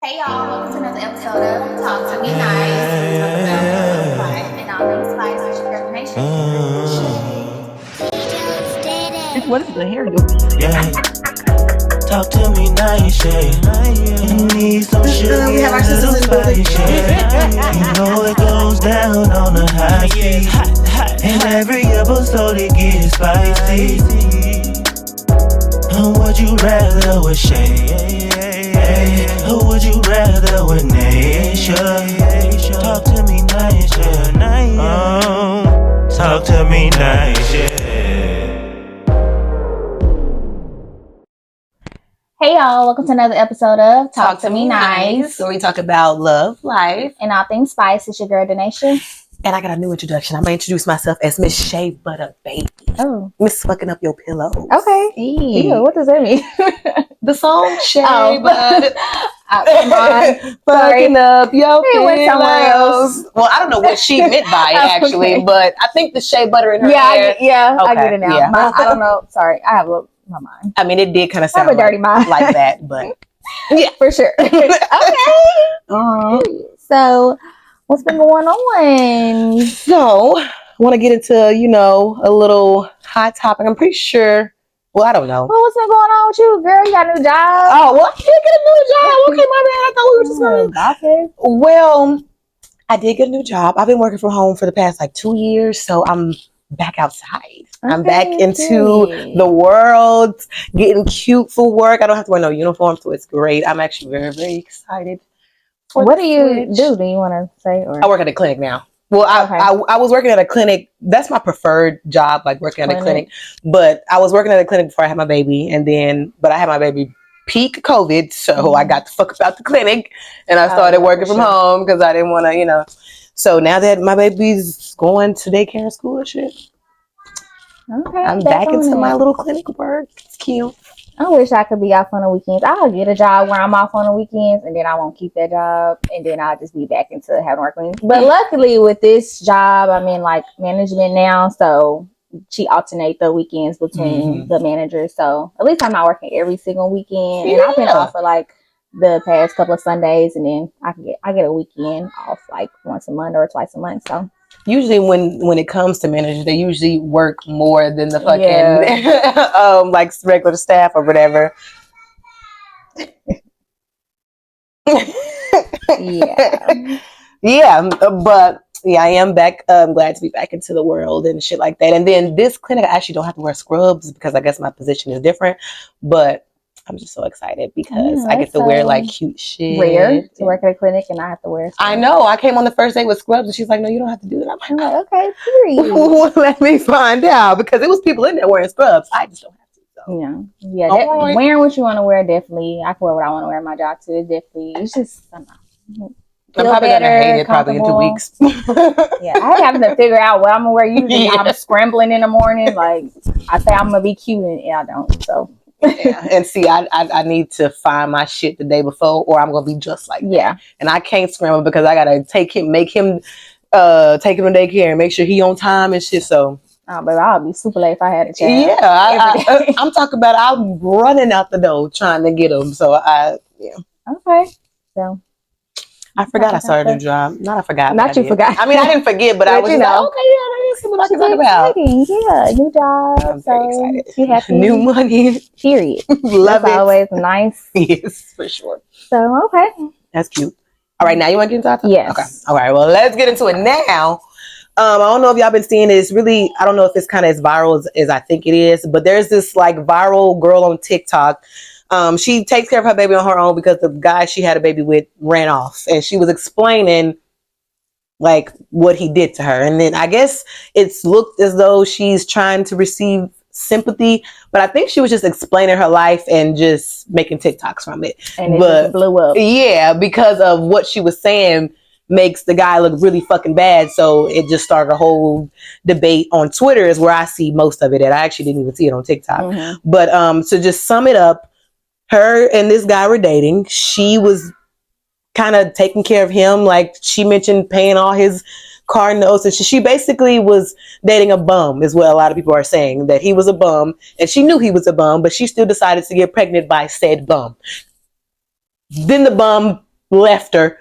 Hey y'all, welcome to another episode of Talk to Me Nice. We talk about love, life, and all things spice with your girl Nation. What is the hair doing? Yeah. Talk to me nice, yeah. You need some shit, We have our little sisters in the building. spice, yeah. You know it goes down on the high speed, and every episode it gets spicy. Would you rather with Shay? Or would you rather with Nation? Talk to me nice, yeah. Talk to me nice, yeah. Hey y'all, welcome to another episode of Talk to Me Nice, where we talk about love, life, and all things spice. It's your girl Nation. and I got a new introduction. I'm gonna introduce myself as Miss Shea Butter Baby. Oh, Miss fucking up your pillows. okay. Hey. Ew, what does that mean? The song Shea Oh. Butter Come on. fucking up your It went somewhere pillows. Well, I don't know what she meant by it actually, Okay. but I think the shea butter in her Yeah, hair. I Okay, get it now. yeah. I don't know. Sorry, I have my mind. I mean, it did kind of I have sound a dirty mind. like that, but yeah. For sure. Okay. Uh-huh. So, what's been going on? So, I want to get into, a little hot topic. I'm pretty sure. Well, I don't know. Well, what's been going on with you, girl? You got a new job? Oh, well, I did get a new job. Okay, my bad. I thought we were just going gossip. Well, I did get a new job. I've been working from home for the past 2 years, so I'm back outside. I'm back into the world, getting cute for work. I don't have to wear no uniform, so it's great. I'm actually very, very excited. What do you do? Do you want to say? Or I work at a clinic now. Well, Okay. I was working at a clinic. That's my preferred job, like working at a clinic. But I was working at a clinic before I had my baby, but I had my baby peak COVID, so I got the fuck about the clinic, and I started working from home because I didn't want to, So now that my baby's going to daycare and school and shit, Okay, I'm back into my little clinic work. It's cute. I wish I could be off on the weekends. I'll get a job where I'm off on the weekends, and then I won't keep that job, and then I'll just be back into having work weekends. But luckily, with this job, I'm in management now, so she alternate the weekends between the managers. So at least I'm not working every single weekend, and I've been off for the past couple of Sundays, and then I get a weekend off once a month or twice a month. So. Usually when it comes to managers, they usually work more than the fucking regular staff or whatever. But I am back. I'm glad to be back into the world and shit like that. And then this clinic, I actually don't have to wear scrubs because I guess my position is different. But I'm just so excited because I get to wear cute shit. Rare to work at a clinic and I have to wear scrubs. I know. I came on the first day with scrubs and she's like, no, you don't have to do that. I'm like, okay, period. Let me find out because it was people in there wearing scrubs. I just don't have to. So. Yeah. Wearing what you want to wear, definitely. I can wear what I want to wear in my job too. It's just, I don't know. I'm probably going to hate it probably in 2 weeks. I have to figure out what I'm going to wear. Usually I'm scrambling in the morning. Like, I say I'm going to be cute and I don't. So. And see, I need to find my shit the day before or I'm going to be just like that. And I can't scramble because I got to take him to daycare and make sure he on time and shit. So. Oh, but I'll be super late if I had a chance. Yeah, I'm talking about I'm running out the door trying to get him. So Okay. So. I forgot I started a new job. Not I forgot. Not you forgot. I mean, I didn't forget, but I was like, okay, let's see what I can talk about. Yeah, new job. I'm very excited. You happy? New money. Period. Love That's it. always nice. Yes, for sure. So, okay. That's cute. All right, now you want to get into it? Yes. Okay. All right, well, let's get into it now. I don't know if y'all been seeing it. It's really, I don't know if it's kind of as viral as I think it is, but there's this viral girl on TikTok. She takes care of her baby on her own because the guy she had a baby with ran off, and she was explaining what he did to her. And then I guess it's looked as though she's trying to receive sympathy, but I think she was just explaining her life and just making TikToks from it. And it just blew up. Yeah, because of what she was saying makes the guy look really fucking bad. So it just started a whole debate on Twitter is where I see most of it at. I actually didn't even see it on TikTok. But to just sum it up, her and this guy were dating. She was kind of taking care of him. She mentioned paying all his car notes. And she basically was dating a bum is what a lot of people are saying, that he was a bum. And she knew he was a bum, but she still decided to get pregnant by said bum. Then the bum left her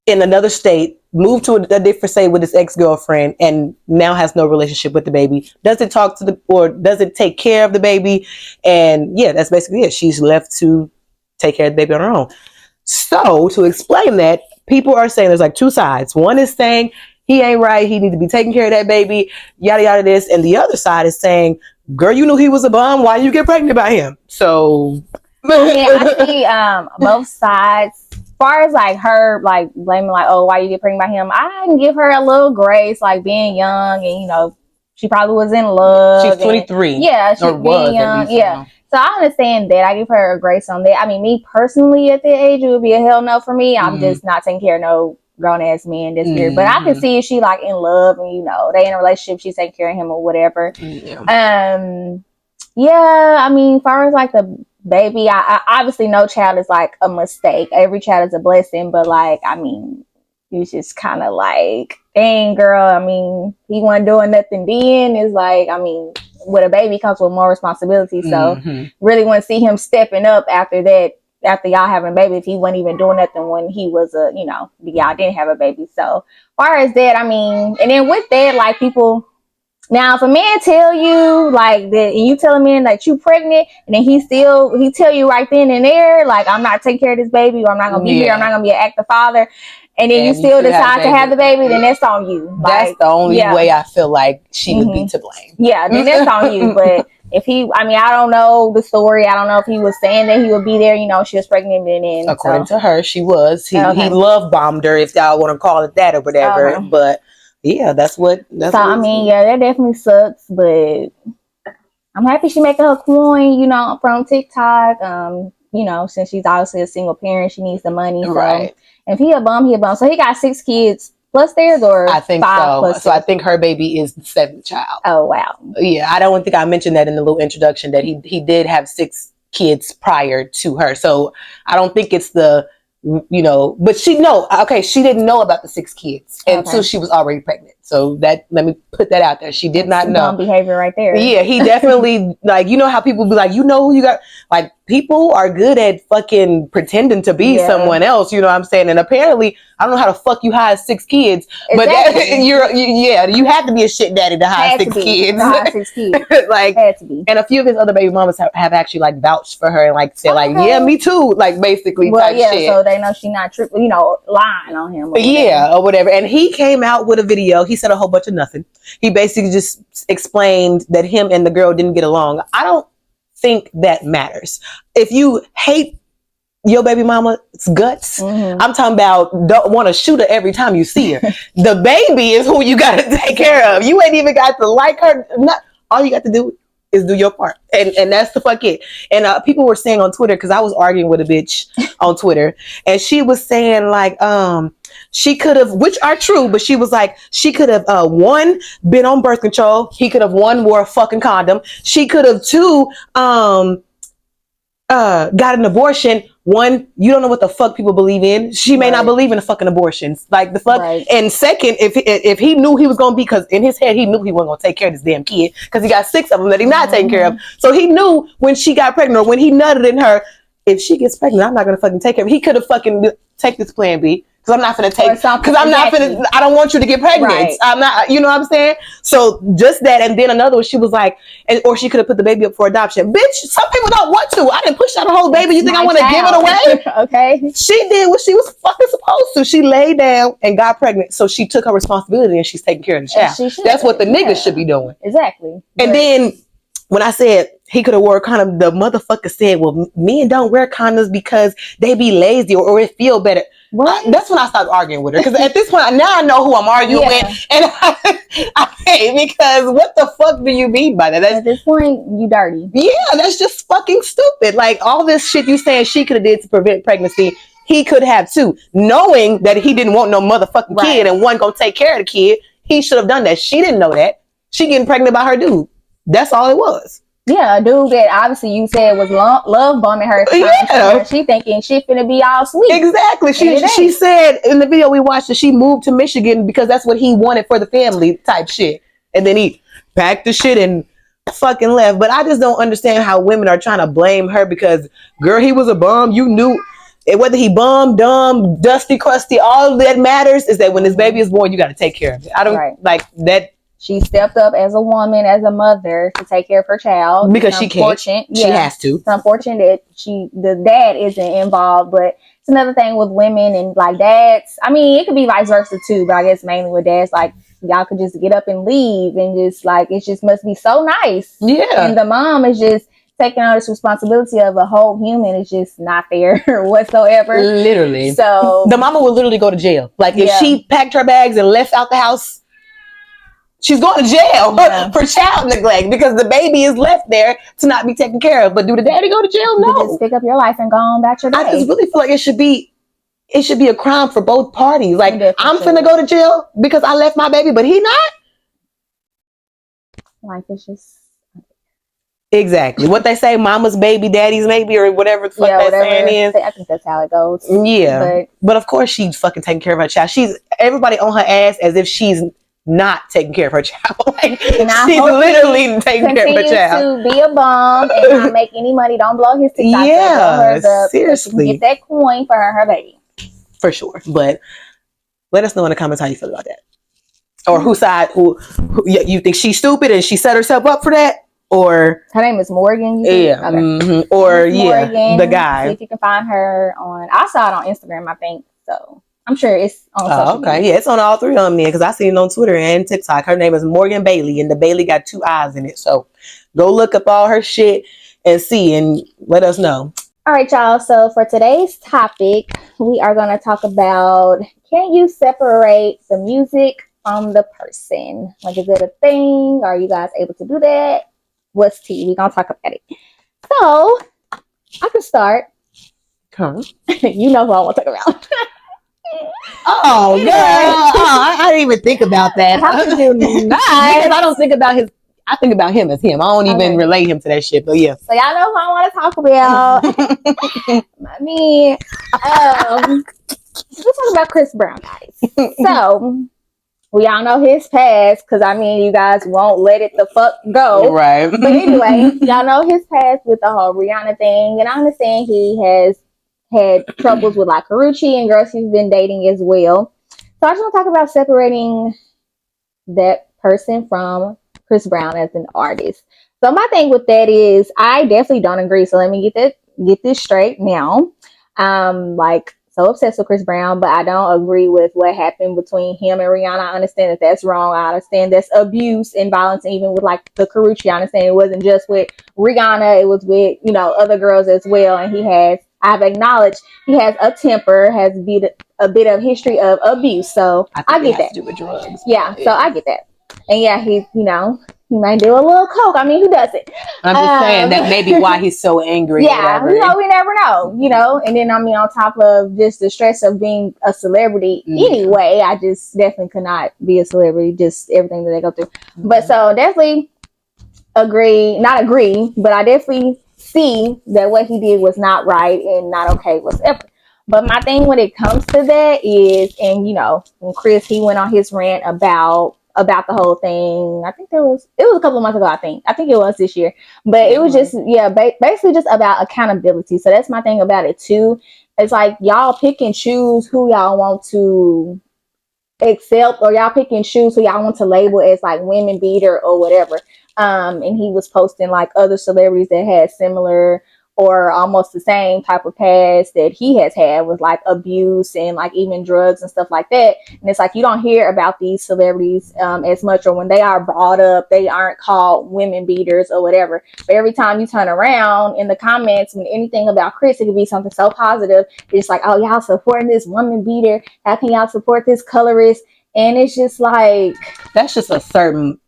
in another state, moved to a different state with his ex-girlfriend, and now has no relationship with the baby, doesn't talk to or doesn't take care of the baby. And yeah, that's basically it. She's left to take care of the baby on her own. So to explain that, people are saying there's like two sides. One is saying he ain't right, he needs to be taking care of that baby, yada yada this. And the other side is saying, girl, you knew he was a bum, why you get pregnant by him? So I see both sides. As far as like her like blaming like, oh, why you get pregnant by him, I can give her a little grace, like being young, and you know, she probably was in love. She's 23. Yeah, she's being young. Yeah. So I understand that. I give her a grace on that. I mean, me personally at that age, it would be a hell no for me. I'm just not taking care of no grown ass man this weird. But I can see if she like in love and you know, they in a relationship, she's taking care of him or whatever. Yeah, I mean, as far as like the baby, I obviously no child is like a mistake. Every child is a blessing, but like, I mean, you just kind of like, dang girl, I mean, he wasn't doing nothing then. It's like, I mean, with a baby comes with more responsibility. So really want to see him stepping up after that, after y'all having a baby, if he wasn't even doing nothing when he was a, you know, y'all didn't have a baby. So as far as that, I mean, and then with that, like people, now if a man tell you like that, and you tell a man that you pregnant, and then he tell you right then and there, like, I'm not taking care of this baby, or I'm not gonna be here, I'm not gonna be an active father, and then you still decide to have the baby, then that's on you. That's like, the only way I feel like she would be to blame. Yeah, then that's on you. But if he, I mean, I don't know the story. I don't know if he was saying that he would be there. You know, she was pregnant, and then according to her, she was. He love bombed her, if y'all want to call it that or whatever. But yeah, that's what. So I mean, yeah, that definitely sucks. But I'm happy she making her coin. You know, from TikTok. You know, since she's obviously a single parent, she needs the money. So if he a bum, he a bum. So he got 6 kids. Plus theirs, or I think 5 so. So I think her baby is the 7th child. Oh wow! Yeah, I don't think I mentioned that in the little introduction that he did have 6 kids prior to her. So I don't think it's the, you know, but she didn't know about the 6 kids until she was already pregnant. So that, let me put that out there. She did not know. Dumb behavior right there. Yeah, he definitely like, you know how people be like, you know who you got, like people are good at fucking pretending to be someone else, you know what I'm saying? And apparently, I don't know how the fuck you hide 6 kids, but you had to be a shit daddy to hide 6 kids. Like, had to be. And a few of his other baby mamas have actually like vouched for her and like said like, yeah, me too, like basically type shit. So they know she not tripping, you know, lying on him. Or whatever. And he came out with a video. He said a whole bunch of nothing. He basically just explained that him and the girl didn't get along. I don't think that matters. If you hate your baby mama's guts, I'm talking about don't want to shoot her every time you see her. The baby is who you got to take care of. You ain't even got to like her. All you got to do is do your part. And that's the fuck it. And people were saying on Twitter, because I was arguing with a bitch on Twitter, and she was saying like, she could have, which are true, but she was like, she could have, 1, been on birth control. He could have 1, wore a fucking condom. She could have 2, got an abortion. 1, you don't know what the fuck people believe in. She may not believe in the fucking abortions. Like the fuck. And second, if he knew he was going to be, because in his head, he knew he wasn't going to take care of this damn kid, because he got 6 of them that he's not taking care of. So he knew when she got pregnant, or when he nutted in her, if she gets pregnant, I'm not going to fucking take care of her. He could have fucking take this plan B. Because I'm not going to take, because I'm not going to, I don't want you to get pregnant. I'm not, you know what I'm saying? So just that. And then another one, she was like, or she could have put the baby up for adoption. Bitch, some people don't want to. I didn't push out a whole baby. You think I want to give it away? Okay. She did what she was fucking supposed to. She laid down and got pregnant. So she took her responsibility and she's taking care of the child. That's what the niggas should be doing. Exactly. And then when I said he could have wore a condom, the motherfucker said, well, men don't wear condoms because they be lazy or it feel better. That's when I stopped arguing with her, because at this point now I know who I'm arguing with, and I hate, because what the fuck do you mean by that? At this point, you dirty. Yeah, that's just fucking stupid. Like all this shit you saying she could have did to prevent pregnancy, he could have too, knowing that he didn't want no motherfucking kid and wasn't gonna take care of the kid. He should have done that. She didn't know that. She getting pregnant by her dude. That's all it was. Yeah, a dude that obviously you said was love bombing her. She thinking she finna be all sweet. Exactly. She said in the video we watched that she moved to Michigan because that's what he wanted for the family type shit. And then he packed the shit and fucking left. But I just don't understand how women are trying to blame her because, girl, he was a bum. You knew. Whether he bum, dumb, dusty, crusty, all that matters is that when this baby is born, you got to take care of it. I don't like that. She stepped up as a woman, as a mother, to take care of her child. Because she can't. She has to. It's unfortunate that the dad isn't involved, but it's another thing with women and like dads. I mean, it could be vice versa too, but I guess mainly with dads, like y'all could just get up and leave and just like, it just must be so nice. Yeah. And the mom is just taking on this responsibility of a whole human is just not fair whatsoever. Literally. So the mama would literally go to jail. Like if she packed her bags and left out the house, she's going to jail for child neglect because the baby is left there to not be taken care of. But do the daddy go to jail? No. You just pick up your life and go on about your day. I just really feel like it should be a crime for both parties. Like I'm finna go to jail because I left my baby, but he not. Life is just exactly what they say. Mama's baby, daddy's maybe, or whatever the fuck that saying is. I think that's how it goes. Yeah, but of course she's fucking taking care of her child. She's everybody on her ass as if she's not taking care of her child. Like she's literally taking care of her child. To be a bum and not make any money. Don't blow his TikTok. Yeah, seriously. Get that coin for her baby. For sure. But let us know in the comments how you feel about that. Or whose side? Who you think she's stupid and she set herself up for that? Or her name is Morgan. Yeah. Okay. Mm-hmm. Or Morgan, the guy. See if you can find her on. I saw it on Instagram, I think. So I'm sure it's on social media. Yeah, it's on all three of them then because I seen it on Twitter and TikTok. Her name is Morgan Bailey, and the Bailey got 2 eyes in it. So go look up all her shit and see and let us know. All right, y'all. So for today's topic, we are going to talk about, can you separate the music from the person? Like, is it a thing? Are you guys able to do that? What's tea? We're going to talk about it. So I can start. You know who I want to talk about. Oh, girl. I didn't even think about that. How could you not? Because I don't think about his. I think about him as him. I don't even relate him to that shit. But yeah. So y'all know who I want to talk about. I mean, we're talking about Chris Brown, guys. So we all know his past because I mean, you guys won't let it the fuck go, right? But anyway, y'all know his past with the whole Rihanna thing, and I understand he has had troubles with like Karrueche and girls he's been dating as well. So I just want to talk about separating that person from Chris Brown as an artist. So my thing with that is I definitely don't agree. So let me get this straight now. Like so obsessed with Chris Brown, but I don't agree with what happened between him and Rihanna. I understand that that's wrong. I understand that's abuse and violence, and even with like the Karrueche, I understand it wasn't just with Rihanna, it was with, you know, other girls as well. And I've acknowledged he has a temper, has a bit of history of abuse. So I get that. To do with drugs. Yeah, so I get that. And yeah, he might do a little coke. I mean, who doesn't? I'm just saying that may be why he's so angry. Yeah, you know, we never know, you know. And then, I mean, on top of just the stress of being a celebrity anyway, I just definitely could not be a celebrity, just everything that they go through. But so definitely not agree, but I definitely see that what he did was not right and not okay whatsoever. But my thing when it comes to that is, and you know, when Chris, he went on his rant about the whole thing. I think it was a couple of months ago. I think it was this year, but it was just, basically just about accountability. So that's my thing about it too. It's like y'all pick and choose who y'all want to accept, or y'all pick and choose who y'all want to label as like women beater or whatever. And he was posting like other celebrities that had similar or almost the same type of past that he has had with like abuse and like even drugs and stuff like that. And it's like you don't hear about these celebrities as much, or when they are brought up, they aren't called women beaters or whatever. But every time you turn around in the comments, when anything about Chris, it could be something so positive. It's like, oh, y'all supporting this woman beater. How can y'all support this colorist? And it's just like, that's just a certain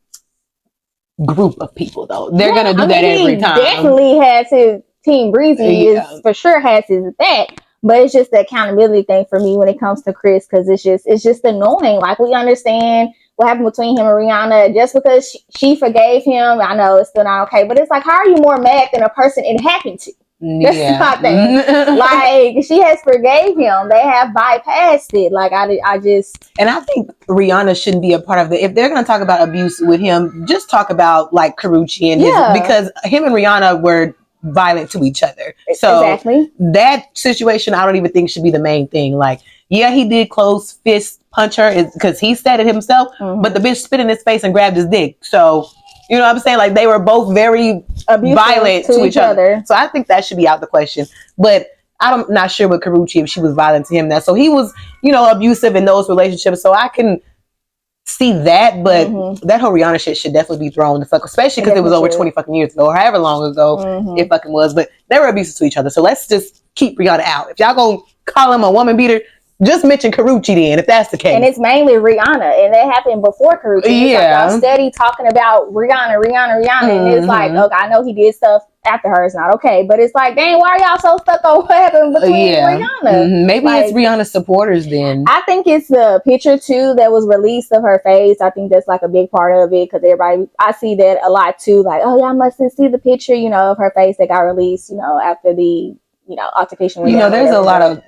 group of people though. They're gonna do that every time. He definitely has his Team Breezy is for sure has his back, but it's just the accountability thing for me when it comes to Chris, because it's just annoying. Like, we understand what happened between him and Rihanna. Just because she forgave him, I know it's still not okay, but it's like, how are you more mad than a person it happened to? That's my thing. Like, she has forgave him. They have bypassed it. Like, I just... And I think Rihanna shouldn't be a part of it. If they're going to talk about abuse with him, just talk about, like, Karrueche and his... Because him and Rihanna were violent to each other. So exactly. that situation, I don't even think should be the main thing. Like, yeah, he did close fist punch her because he said it himself, but the bitch spit in his face and grabbed his dick. So, you know what I'm saying? Like, they were both very Abusive violent to each other. So I think that should be out the question. But I'm not sure with Karrueche if she was violent to him. That so he was, you know, abusive in those relationships. So I can see that, but that whole Rihanna shit should definitely be thrown the fuck, especially because it was over 20 fucking years ago or however long ago it fucking was. But they were abusive to each other. So let's just keep Rihanna out. If y'all gonna call him a woman beater, just mention Karrueche then, if that's the case. And it's mainly Rihanna, and that happened before Karrueche. Yeah, like y'all steady talking about Rihanna, and it's like, okay, I know he did stuff after her. It's not okay, but it's like, dang, why are y'all so stuck on what happened between Rihanna? Maybe like, it's Rihanna's supporters then. I think it's the picture too that was released of her face. I think that's like a big part of it because everybody, I see that a lot too. Like, oh yeah, I must see the picture, you know, of her face that got released, you know, after the, you know, altercation. You know, there's a lot of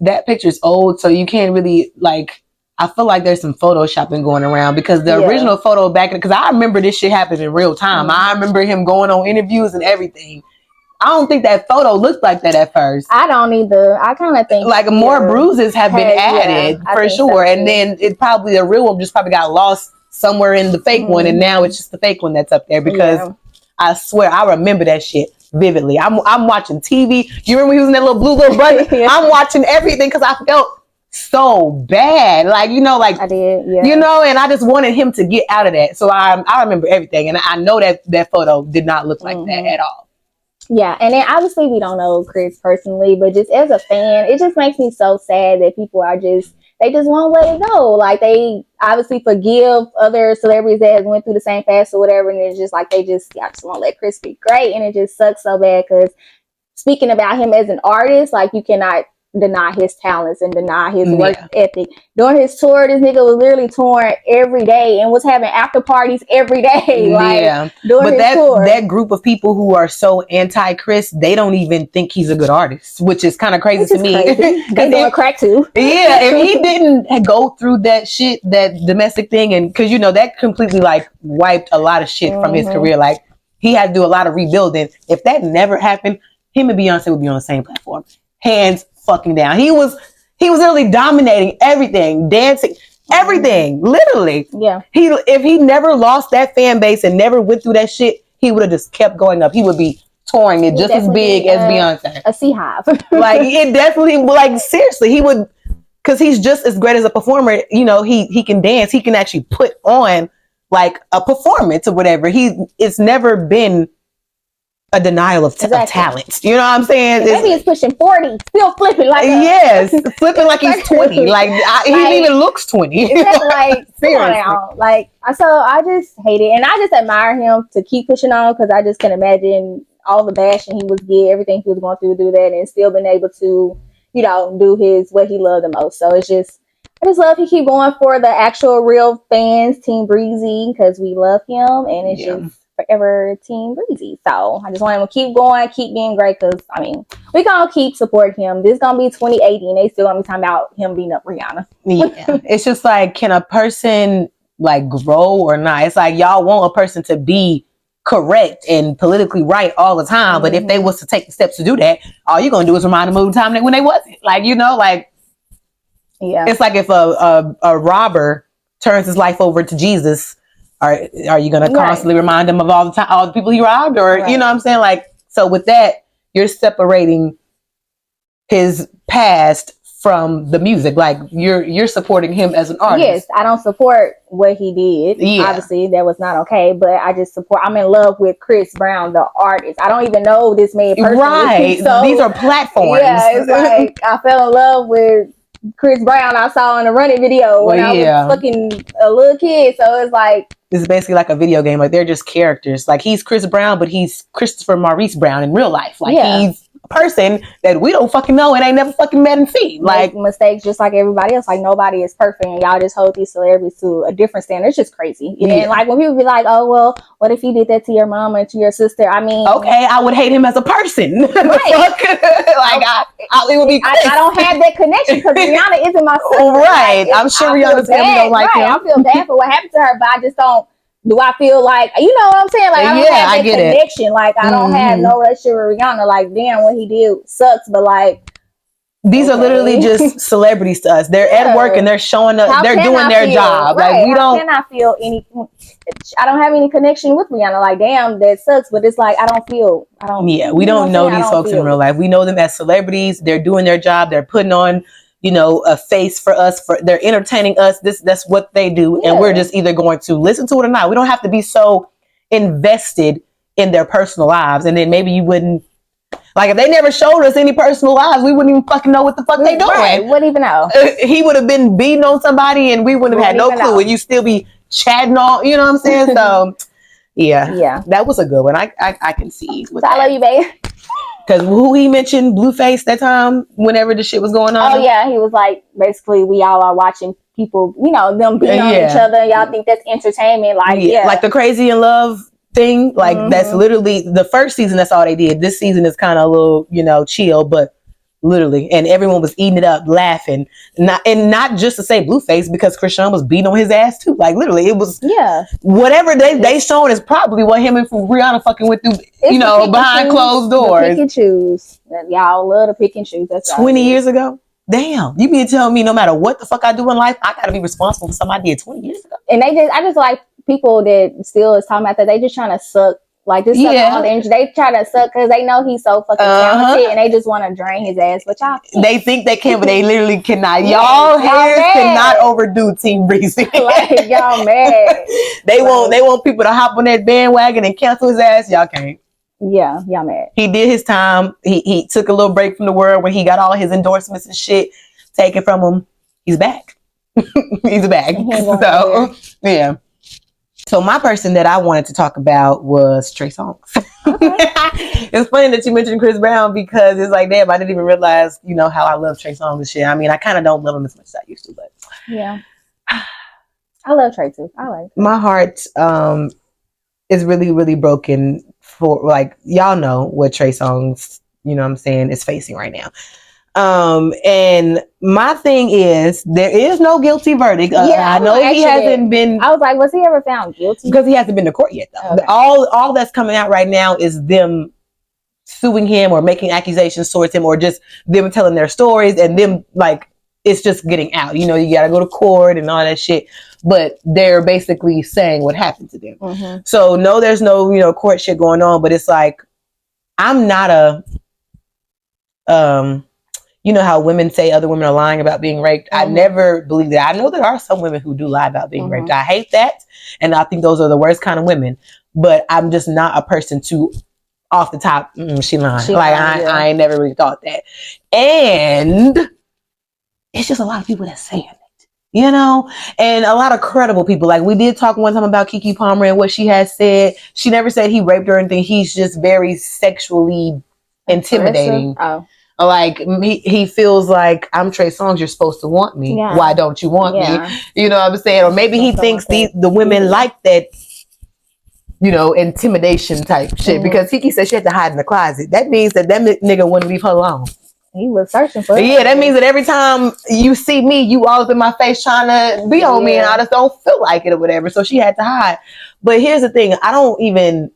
that picture's old, so you can't really like. I feel like there's some photoshopping going around because the original photo back, because I remember this shit happened in real time. I remember him going on interviews and everything. I don't think that photo looked like that at first. I don't either. I kind of think like more bruises have been added for sure, so and then it probably the real one just probably got lost somewhere in the fake one, and now it's just the fake one that's up there because I swear I remember that shit vividly. I'm watching TV. You remember he was in that little blue little button? I'm watching everything because I felt so bad, like, you know, like I did, you know, and I just wanted him to get out of that. So I remember everything, and I know that photo did not look like that at all. Yeah, and then obviously we don't know Chris personally, but just as a fan, it just makes me so sad that people are just, they just won't let it go. Like, they obviously forgive other celebrities that have went through the same past or whatever, and it's just like they just won't let Chris be great, and it just sucks so bad because speaking about him as an artist, like, you cannot deny his talents and deny his work ethic. During his tour, this nigga was literally touring every day and was having after parties every day. Like, during his tour. That group of people who are so anti-Chris, they don't even think he's a good artist, which is kind of crazy to me. They doing crack too. Yeah, if he didn't go through that shit, that domestic thing, and because you know that completely like wiped a lot of shit from his career. Like, he had to do a lot of rebuilding. If that never happened, him and Beyonce would be on the same platform, hands fucking down. He was literally dominating everything, dancing, everything, literally. Yeah. If he never lost that fan base and never went through that shit, he would have just kept going up. He would be touring it just as big as Beyonce. A sea hive. Like, it definitely, like, seriously, he would, because he's just as great as a performer. You know, he can dance. He can actually put on like a performance or whatever. It's never been a denial of talent. You know what I'm saying? Maybe it's pushing 40, still flipping like flipping like he's 20. Like, he even looks 20. Like, seriously. Like, so I just hate it, and I just admire him to keep pushing on because I just can imagine all the bashing he was getting, everything he was going through to do that, and still been able to, you know, do what he loved the most. So it's just, I just love he keep going for the actual real fans, Team Breezy, because we love him, and it's just forever Team Breezy. So I just want him to keep going, keep being great, because I mean, we gonna keep supporting him. This is gonna be 2080 and they still gonna be talking about him beating up Rihanna. It's just like, can a person like grow or not? It's like, y'all want a person to be correct and politically right all the time, but if they was to take the steps to do that, all you're gonna do is remind them of the time when they wasn't. Like, you know, like, it's like if a robber turns his life over to Jesus, are you going to constantly remind him of all the people he robbed? Or, you know what I'm saying? Like, so with that, you're separating his past from the music. Like, you're supporting him as an artist. Yes, I don't support what he did. Obviously, that was not okay. But I just support, I'm in love with Chris Brown, the artist. I don't even know this man personally. Right. So, these are platforms. Yeah, it's like, I fell in love with Chris Brown I saw in a Running video when I was fucking a little kid. So it's like, it's basically like a video game. Like, they're just characters. Like, he's Chris Brown, but he's Christopher Maurice Brown in real life. Like, he's a person that we don't fucking know and ain't never fucking met and seen. Like, make mistakes just like everybody else. Like, nobody is perfect, and y'all just hold these celebrities to a different standard. It's just crazy. And like, when people be like, oh, well, what if he did that to your mom or to your sister? I mean, okay, I would hate him as a person. Like, it would be I don't have that connection because Rihanna isn't my sister. Right. Like, I'm sure Rihanna's family don't like him. I feel bad for what happened to her, but I just don't do I feel like, you know what I'm saying? Like, I don't have that get connection. it. Like, I don't have no relationship with Rihanna. Like, damn, what he did sucks, but like, these are literally just celebrities to us. They're at work and they're showing up. They're doing their job. Right. Like, we How don't. can I feel any? I don't have any connection with Rihanna. Like, damn, that sucks. But it's like I don't feel. I don't. Yeah, we don't know these folks in real life. We know them as celebrities. They're doing their job. They're putting on, you know, a face for us. They're entertaining us. That's what they do, and we're just either going to listen to it or not. We don't have to be so invested in their personal lives, and then maybe you wouldn't. Like, if they never showed us any personal lives, we wouldn't even fucking know what the fuck they doing. Right, wouldn't even know. He would have been beating on somebody and we wouldn't have had no clue. Know. And you still be chatting on, you know what I'm saying? So, yeah. That was a good one. I can see. So I love you, babe. Because who he mentioned, Blueface, that time, whenever the shit was going on? Oh, yeah. He was like, basically, we all are watching people, you know, them beating on each other. Y'all think that's entertainment. Like, Like the Crazy in Love thing, like that's literally the first season. That's all they did. This season is kind of a little, you know, chill, but literally, and everyone was eating it up, laughing, not just to say Blueface, because Krishan was beating on his ass too. Like, literally, it was whatever they showing is probably what him and Rihanna fucking went through, you know, behind closed doors. Pick and choose. Y'all love to pick and choose. That's 20 years ago. Damn, you mean to tell me no matter what the fuck I do in life, I gotta be responsible for something I did 20 years ago? And I just like people that still is talking about that. They just trying to suck. Like, this suck all the energy. They try to suck because they know he's so fucking talented and they just want to drain his ass. But y'all can't. They think they can, but they literally cannot. Y'all haters cannot overdo Team Breezy. Like, y'all mad. They want people to hop on that bandwagon and cancel his ass. Y'all can't. Yeah, y'all mad. He did his time. He took a little break from the world when he got all his endorsements and shit taken from him. He's back. He's back. So, yeah. So my person that I wanted to talk about was Trey Songz. Okay. It's funny that you mentioned Chris Brown because it's like, damn, I didn't even realize, you know, how I love Trey Songz and shit. I mean, I kind of don't love him as much as I used to, but yeah, I love Trey too. I like my heart is really, really broken for, like, y'all know what Trey Songz, you know what I'm saying, is facing right now. And my thing is, there is no guilty verdict. I know he hasn't been. I was like, was he ever found guilty? Because he hasn't been to court yet, though. Okay. All that's coming out right now is them suing him or making accusations towards him, or just them telling their stories and them, like, it's just getting out. You know, you got to go to court and all that shit. But they're basically saying what happened to them. Mm-hmm. So no, there's no, you know, court shit going on. But it's like, I'm not a you know how women say other women are lying about being raped? Mm-hmm. I never believe that. I know there are some women who do lie about being raped. I hate that. And I think those are the worst kind of women. But I'm just not a person to, off the top, she lying. I ain't never really thought that. And it's just a lot of people that's saying it, you know? And a lot of credible people. Like, we did talk one time about Keke Palmer and what she has said. She never said he raped her or anything. He's just very sexually intimidating. Oh. Like, he feels like, I'm Trey Songz, you're supposed to want me. Yeah. Why don't you want me? You know what I'm saying? Or maybe he thinks the women like that, you know, intimidation type shit. Because Keke said she had to hide in the closet. That means that nigga wouldn't leave her alone. He was searching for her. Yeah, that means that every time you see me, you all up in my face trying to be on me, and I just don't feel like it or whatever. So she had to hide. But here's the thing. I don't even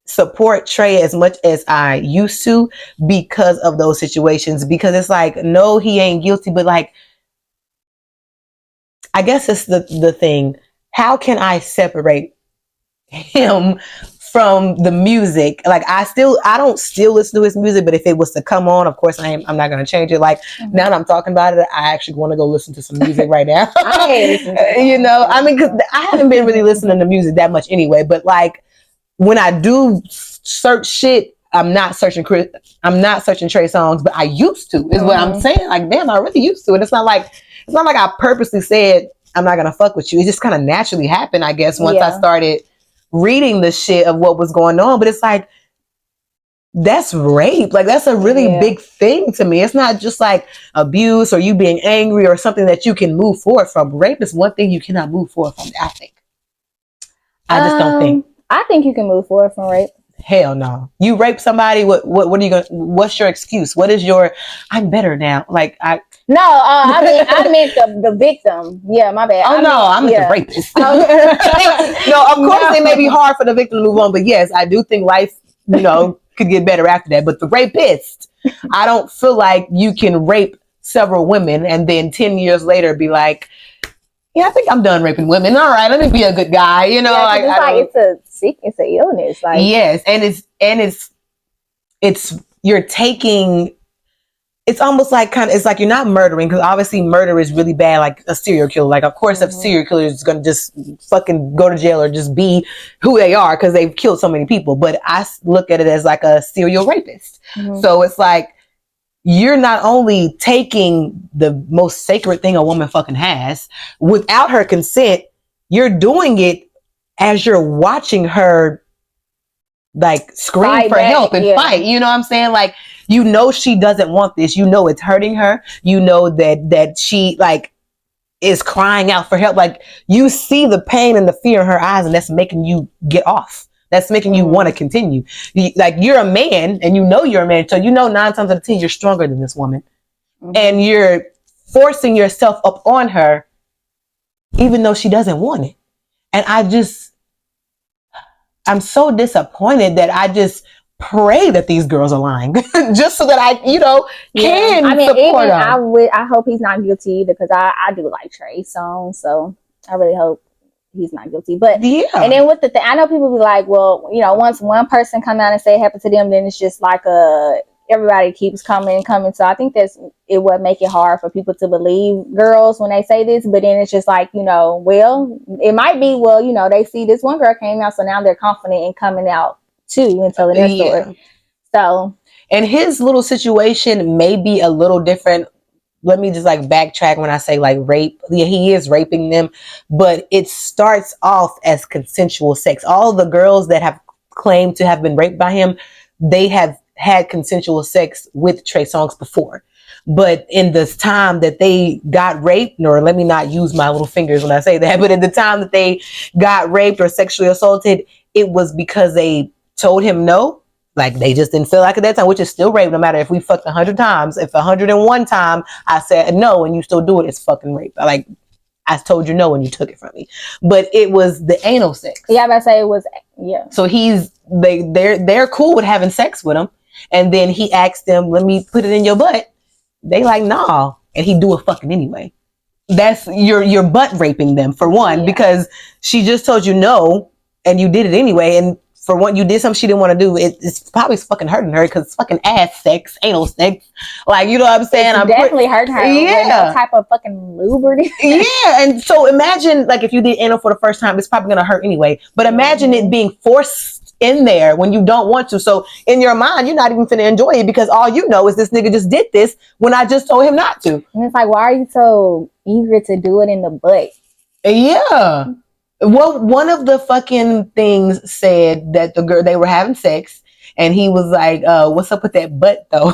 support Trey as much as I used to because of those situations, because it's like, no, he ain't guilty, but like, I guess it's the thing. How can I separate him from the music? Like, I don't still listen to his music, but if it was to come on, of course I'm not going to change it. Like, now that I'm talking about it, I actually want to go listen to some music right now. You know, I mean, 'cause I haven't been really listening to music that much anyway, but like, when I do search shit, I'm not searching Trey Songz, but I used to, is what I'm saying. Like, damn, I really used to. And it's not like I purposely said I'm not gonna fuck with you. It just kind of naturally happened, I guess, once I started reading the shit of what was going on. But it's like, that's rape. Like, that's a really big thing to me. It's not just like abuse or you being angry or something that you can move forward from. Rape is one thing you cannot move forward from, I think. I just don't think. I think you can move forward from rape. Hell no. You rape somebody. What are you gonna? What's your excuse? What is your? I'm better now. Like I. No, I meant the victim. Yeah, my bad. I meant the rapist. No, of course it may be hard for the victim to move on, but yes, I do think life, could get better after that. But the rapist, I don't feel like you can rape several women and then 10 years later be like, yeah, I think I'm done raping women. All right, let me be a good guy. It's an illness. Like, yes, and it's you're taking. It's almost like it's like you're not murdering, because obviously murder is really bad, like a serial killer. Like, of course, a serial killer is going to just fucking go to jail or just be who they are because they've killed so many people. But I look at it as like a serial rapist. Mm-hmm. So it's like you're not only taking the most sacred thing a woman fucking has without her consent, you're doing it as you're watching her like scream fight for help and fight. You know what I'm saying? Like, she doesn't want this. It's hurting her. That she like is crying out for help. Like, you see the pain and the fear in her eyes, and that's making you get off. That's making you want to continue. You're a man, and you're a man. So 9 times out of 10 you're stronger than this woman. And you're forcing yourself up on her even though she doesn't want it. And I'm so disappointed that I just pray that these girls are lying just so that I, can support them. I hope he's not guilty, because I do like Trey's songs, so I really hope he's not guilty. But yeah, and then with the thing, I know people be like, well, once one person come out and say it happened to them, then it's just like everybody keeps coming. So I think it would make it hard for people to believe girls when they say this. But then it's just like, well, it might be, they see this one girl came out, so now they're confident in coming out too and telling their story. So, and his little situation may be a little different. Let me just backtrack when I say rape. Yeah, he is raping them, but it starts off as consensual sex. All the girls that have claimed to have been raped by him, they have had consensual sex with Trey Songz before. But in this time that they got raped, or let me not use my little fingers when I say that, but at the time that they got raped or sexually assaulted, it was because they told him no. Like, they just didn't feel like at that time, which is still rape. No matter if we fucked 100 times, if 101 time I said no and you still do it, it's fucking rape. Like, I told you no and you took it from me. But it was the anal sex. Yeah, I say it was, yeah. So they're cool with having sex with him. And then he asked them, let me put it in your butt. They like, nah. And he do it fucking anyway. That's, you're butt raping them, for one, because she just told you no and you did it anyway. And for one, you did something she didn't want to do. It's probably fucking hurting her, because it's fucking ass sex, anal sex. Like, you know what I'm saying? It's definitely hurting her. Yeah. No type of fucking lubricant. Yeah. And so imagine, if you did anal for the first time, it's probably going to hurt anyway. But imagine it being forced in there when you don't want to. So in your mind, you're not even finna enjoy it, because all you know is this nigga just did this when I just told him not to. And it's like, why are you so eager to do it in the butt? Yeah. Well, one of the fucking things said that the girl, they were having sex, and he was like, what's up with that butt though?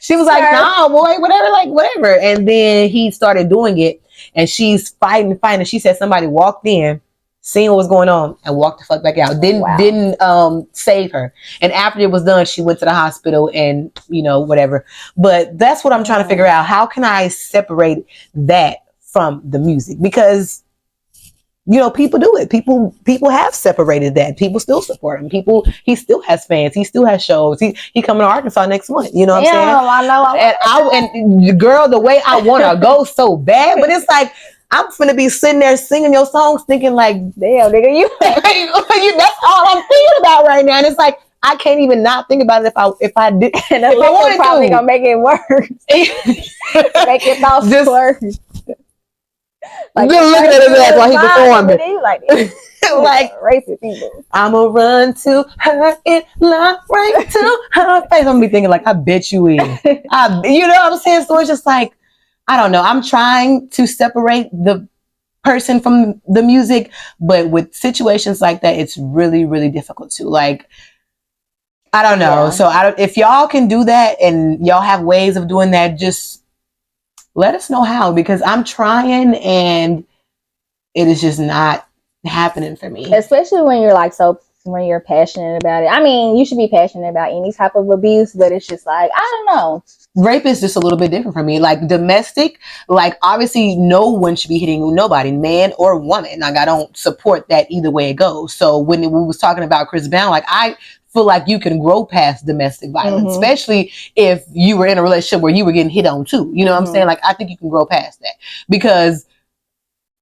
She was like, nah, boy, whatever. And then he started doing it, and she's fighting. And she said somebody walked in, seen what was going on, and walked the fuck back out. Didn't save her. And after it was done, she went to the hospital and, whatever. But that's what I'm trying to figure out. How can I separate that from the music? Because, people do it. People have separated that. People still support him. He still has fans. He still has shows. He coming to Arkansas next month. You know what I'm saying? I know. And girl, the way I want to go so bad, but it's like, I'm finna be sitting there singing your songs thinking like, damn, nigga, you that's all I'm thinking about right now. And it's like, I can't even not think about it if I did. And if I wanted probably to. Gonna make it worse. Make it all worse. Like, just looking at his ass while he performing. Like racist people. I'ma run to her and lie right to her face. I'm gonna be thinking like, I bet you is. You know what I'm saying? So it's just like, I don't know. I'm trying to separate the person from the music, but with situations like that, it's really, really difficult to I don't know. Yeah. So if y'all can do that and y'all have ways of doing that, just let us know how, because I'm trying and it is just not happening for me. Especially when you're so when you're passionate about it. I mean, you should be passionate about any type of abuse, but it's just like, I don't know. Rape is just a little bit different for me. Like domestic, like obviously no one should be hitting nobody, man or woman. Like I don't support that either way it goes. So when we was talking about Chris Brown, like I feel like you can grow past domestic violence, especially if you were in a relationship where you were getting hit on too. You know what I'm saying? Like I think you can grow past that because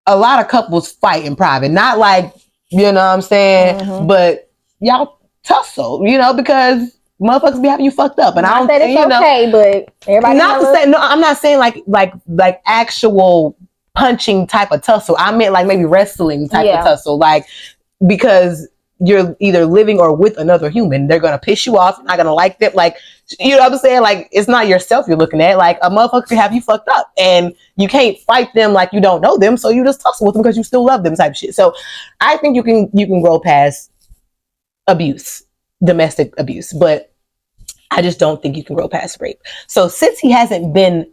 a lot of couples fight in private, not like, you know what I'm saying, but y'all tussle, you know, because motherfuckers be having you fucked up, and I don't say it's okay, but everybody not to say no. I'm not saying like actual punching type of tussle. I meant like maybe wrestling type of tussle, like because you're either living or with another human. They're gonna piss you off. You're not gonna like them. Like, you know what I'm saying? Like, it's not yourself you're looking at. Like, a motherfucker can have you fucked up, and you can't fight them like you don't know them. So you just tussle with them because you still love them, type shit. So I think you can grow past abuse, domestic abuse, but I just don't think you can grow past rape. So since he hasn't been,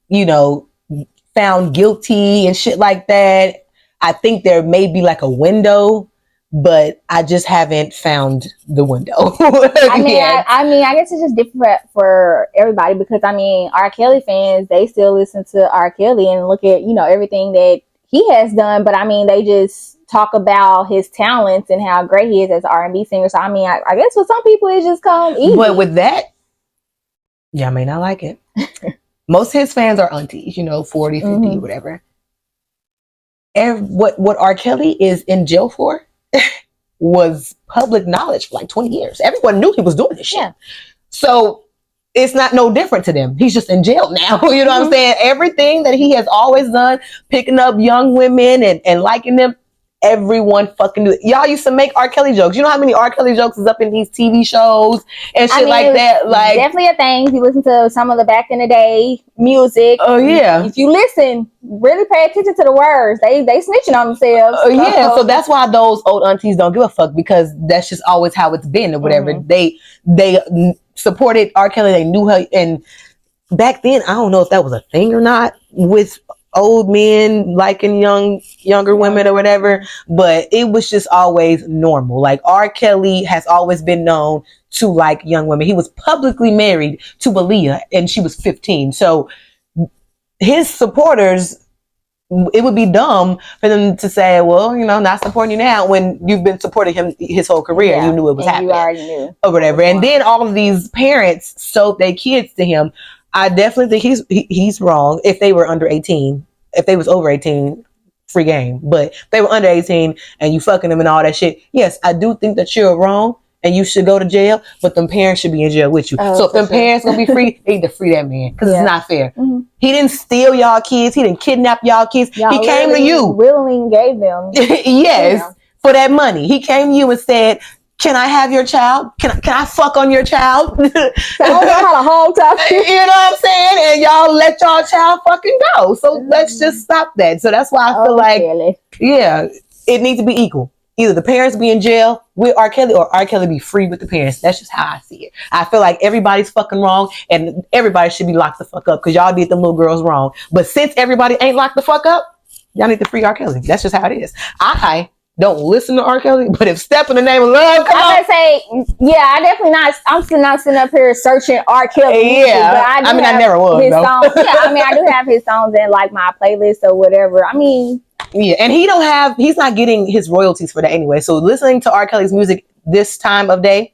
you know, found guilty and shit like that, I think there may be like a window, but I just haven't found the window. I mean, I guess it's just different for everybody because I mean, R. Kelly fans, they still listen to R. Kelly and look at, you know, everything that he has done, but I mean, they just talk about his talents and how great he is as an R&B singer. So I mean, I guess for some people it just come easy. But with that, y'all may not like it. Most of his fans are aunties, you know, 40, 50, whatever. What R. Kelly is in jail for was public knowledge for like 20 years. Everyone knew he was doing this shit. Yeah. So it's not no different to them. He's just in jail now. You know what I'm saying? Everything that he has always done, picking up young women and liking them, everyone fucking knew it. Y'all used to make R. Kelly jokes. You know how many R. Kelly jokes is up in these TV shows and shit like that? Like, definitely a thing. If you listen to some of the back in the day music. Oh yeah. If you listen, really pay attention to the words. They snitching on themselves. Oh yeah. So that's why those old aunties don't give a fuck, because that's just always how it's been or whatever. They supported R. Kelly. They knew her, and back then I don't know if that was a thing or not with old men liking younger women or whatever, but it was just always normal. Like R. Kelly has always been known to like young women. He was publicly married to Aaliyah and she was 15. So his supporters, it would be dumb for them to say, well, you know, not supporting you now when you've been supporting him his whole career and you knew it was happening. You already knew. Or whatever. And then all of these parents sold their kids to him. I definitely think he's wrong if they were under 18. If they was over 18, free game. But if they were under 18 and you fucking them and all that shit, yes, I do think that you're wrong and you should go to jail, but them parents should be in jail with you. So if them parents gonna be free, they need to free that man, because it's not fair. He didn't steal y'all kids. He didn't kidnap y'all kids. He came to you. Willingly gave them. Yes, for that money. He came to you and said, can I have your child? Can I fuck on your child? I don't know how to hold up. You know what I'm saying? And y'all let y'all child fucking go. So let's just stop that. So that's why I feel like, yeah, it needs to be equal. Either the parents be in jail with R. Kelly or R. Kelly be free with the parents. That's just how I see it. I feel like everybody's fucking wrong and everybody should be locked the fuck up because y'all did them little girls wrong. But since everybody ain't locked the fuck up, y'all need to free R. Kelly. That's just how it is. I don't listen to R. Kelly, but if Step in the Name of Love come on. I definitely not. I'm still not sitting up here searching R. Kelly music, but I never was. His songs. I do have his songs in like my playlist or whatever. I mean, yeah, and he's not getting his royalties for that anyway. So listening to R. Kelly's music this time of day,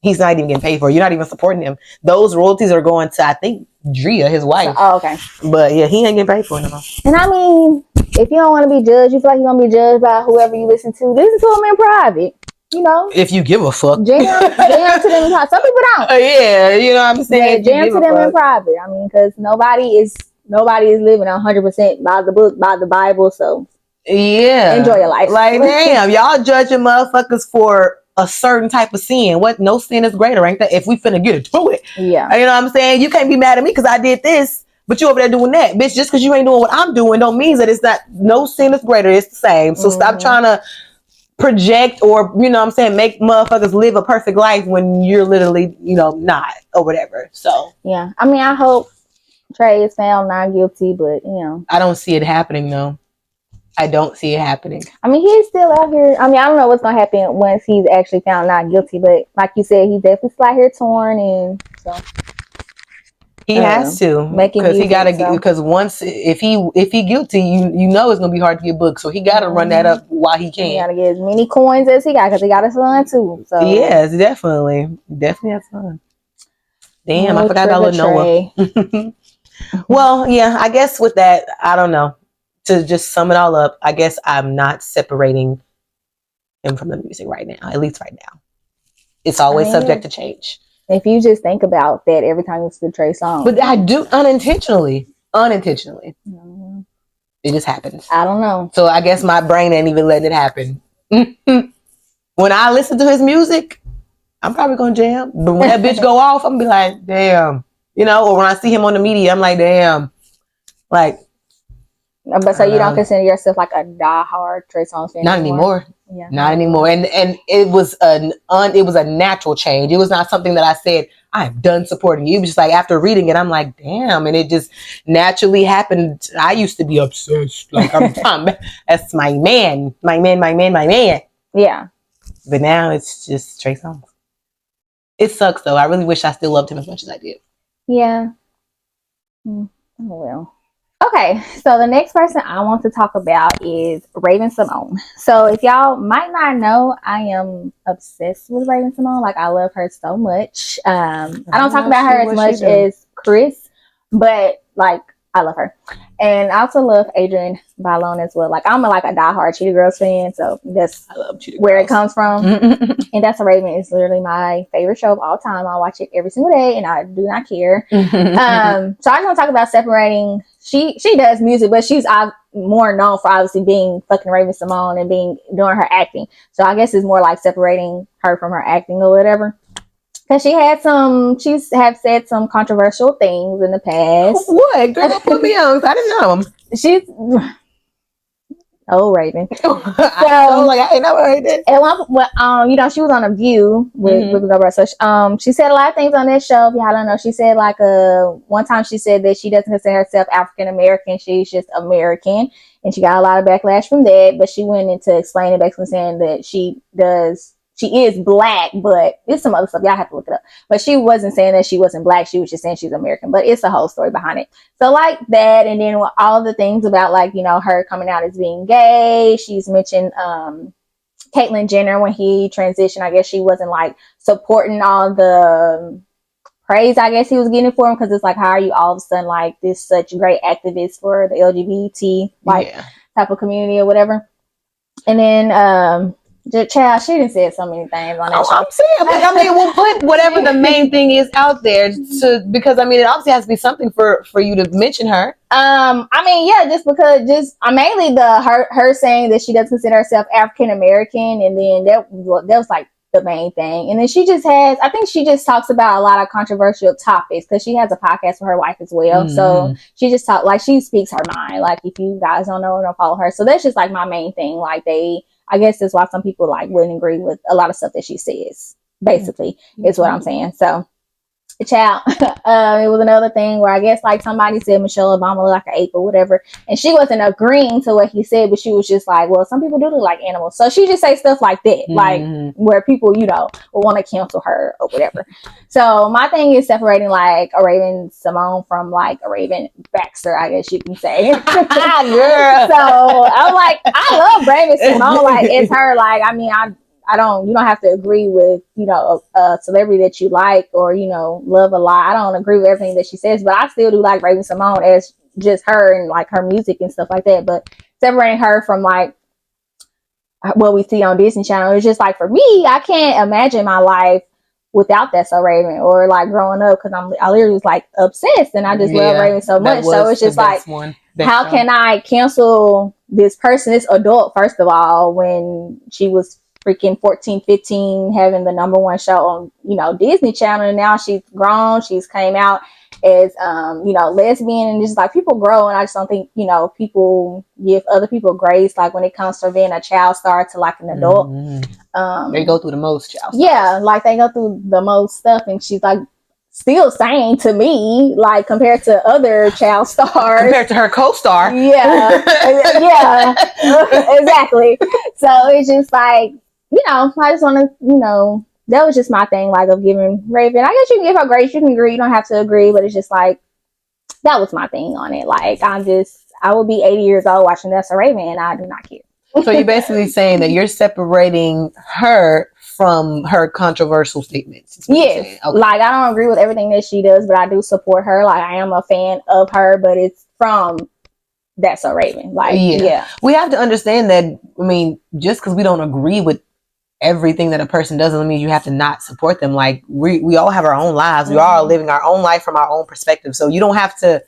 he's not even getting paid for it. You're not even supporting him. Those royalties are going to, I think, Drea, his wife. Oh, okay. But yeah, he ain't getting paid for it no more. And I mean, if you don't want to be judged, you feel like you're going to be judged by whoever you listen to him in private. You know? If you give a fuck. Jam to them in private. Some people don't. Yeah, you know what I'm saying? Yeah, jam to them in private. I mean, because nobody is living 100% by the book, by the Bible, so yeah. Enjoy your life. Like, damn, y'all judging motherfuckers for a certain type of sin. What? No sin is greater, ain't that? If we finna get into it. Yeah. You know what I'm saying? You can't be mad at me because I did this, but you over there doing that. Bitch, just because you ain't doing what I'm doing don't mean that it's not, no sin is greater. It's the same. So stop trying to project or, you know what I'm saying, make motherfuckers live a perfect life when you're literally, you know, not or whatever. So. Yeah. I mean, I hope Trey is found not guilty, but, you know. I don't see it happening, though. I don't see it happening. I mean, he's still out here. I mean, I don't know what's gonna happen once he's actually found not guilty, but like you said, he's definitely still out here torn, and so He has to, making because he music. gotta, So because once if he guilty, you know it's gonna be hard to get booked. So he gotta run that up while he he can. gotta get as many coins as he got because he got a son too. So Yes, definitely has fun. Damn, I forgot about little Noah. Well, yeah, I guess with that, I don't know. To just sum it all up, I guess I'm not separating him from the music right now. At least right now, it's always subject to change. If you just think about that every time you listen to Trey song, but I do unintentionally. Mm-hmm. It just happens. I don't know. So I guess my brain ain't even letting it happen. When I listen to his music, I'm probably gonna jam. But when that bitch go off, I'm gonna be like, damn. You know, or when I see him on the media, I'm like, damn. Like, but so you don't consider yourself like a diehard Trey Songz fan? Not anymore. Yeah, not anymore. And it was a natural change. It was not something that I said, I'm done supporting you. It was just like, after reading it, I'm like, damn. And it just naturally happened. I used to be obsessed. Like, that's my man. Yeah. But now it's just Trey Songz. It sucks though. I really wish I still loved him as much as I did. Yeah. Oh well. Okay, so the next person I want to talk about is Raven-Symoné. So if y'all might not know, I am obsessed with Raven-Symoné. Like, I love her so much. I don't talk about her as much as Chris, but like, I love her. And I also love Adrienne Bailon as well. Like, I'm a diehard Cheetah Girls fan, so that's where it comes from. And That's a Raven is literally my favorite show of all time. I watch it every single day, and I do not care. So I'm gonna talk about separating. She does music, but she's more known for obviously being fucking Raven-Symoné and doing her acting. So I guess it's more like separating her from her acting or whatever. Because she's said some controversial things in the past. What? Girl, put me on. I didn't know them. She's Raven. So I ain't never heard this. At one, she was on a View with Gabrielle. So she said a lot of things on that show. If y'all don't know, she said one time she said that she doesn't consider herself African American. She's just American, and she got a lot of backlash from that. But she went into explaining, basically saying that she is black, but it's some other stuff. Y'all have to look it up. But she wasn't saying that she wasn't black. She was just saying she's American. But it's a whole story behind it. So like that, and then all the things about her coming out as being gay. She's mentioned Caitlyn Jenner when he transitioned. I guess she wasn't supporting all the praise I guess he was getting for him, because it's how are you all of a sudden this such great activist for the LGBT type of community or whatever. And then child, she didn't say so many things on that show. I'm saying, we'll put whatever the main thing is out there because it obviously has to be something for you to mention her. Just because mainly her saying that she doesn't consider herself African American, and then that was the main thing. And then she just talks about a lot of controversial topics because she has a podcast with her wife as well. So she just she speaks her mind. If you guys don't know, don't follow her. So that's just my main thing. I guess that's why some people wouldn't agree with a lot of stuff that she says, basically, is what I'm saying. So, child, it was another thing where I guess somebody said Michelle Obama looked like an ape or whatever, and she wasn't agreeing to what he said, but she was just well, some people do look like animals. So she just say stuff like that, where people, will want to cancel her or whatever. So my thing is separating a Raven-Symoné from a Raven Baxter, I guess you can say. Girl. So I'm I love Raven-Symoné. It's her. I don't. You don't have to agree with a celebrity that you like or love a lot. I don't agree with everything that she says, but I still do like Raven-Symoné as just her and her music and stuff like that. But separating her from what we see on Disney Channel is just for me. I can't imagine my life without that. So Raven, or growing up, because I literally was obsessed, and I just love Raven so much. So it's just how can I cancel this person, this adult, first of all, when she was freaking 14, 15, having the number one show on, Disney Channel. And now she's grown. She's came out as, lesbian, and just people grow. And I just don't think, people give other people grace. When it comes to being a child star to an adult. They go through the most child stars. Yeah. They go through the most stuff. And she's still sane to me, like compared to other child stars. Compared to her co-star. Yeah. Yeah. Exactly. So it's just like, I just want to, that was just my thing, like of giving Raven. I guess you can give her grace, you can agree, you don't have to agree, but it's just like that was my thing on it. Like I will be 80 years old watching That's a Raven, and I do not care. So you're basically saying that you're separating her from her controversial statements. Yes. Okay. Like I don't agree with everything that she does, but I do support her. Like I am a fan of her, but it's from That's a Raven. Like yeah. We have to understand that. I mean, just because we don't agree with everything that a person does doesn't mean you have to not support them. Like we all have our own lives. We all are living our own life from our own perspective. So you don't have to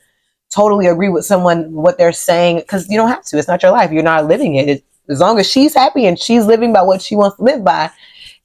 totally agree with someone what they're saying, because you don't have to. It's not your life. You're not living it. As long as she's happy and she's living by what she wants to live by,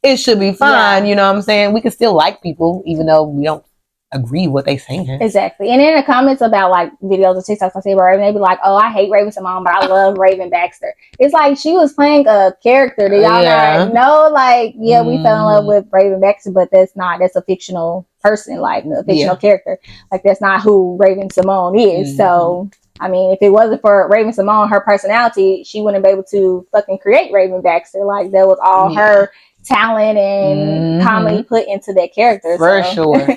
it should be fine. Yeah. You know what I'm saying? We can still like people even though we don't agree what they saying. Exactly. And in the comments about like videos of TikToks I see about Raven, they be like, oh, I hate Raven Simone, but I love Raven Baxter. It's like she was playing a character. Do y'all not know? Like, yeah, we fell in love with Raven Baxter, but that's a fictional person, like a fictional character. Like that's not who Raven Simone is. So I mean, if it wasn't for Raven Simone, her personality, she wouldn't be able to fucking create Raven Baxter. Like that was all her talent and comedy put into that character. For sure.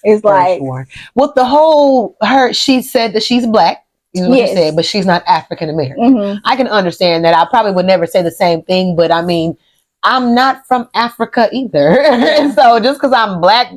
It's like, well, the whole she said that she's black, is what you said, but she's not African American. I can understand that. I probably would never say the same thing, but I mean, I'm not from Africa either. So just because I'm black,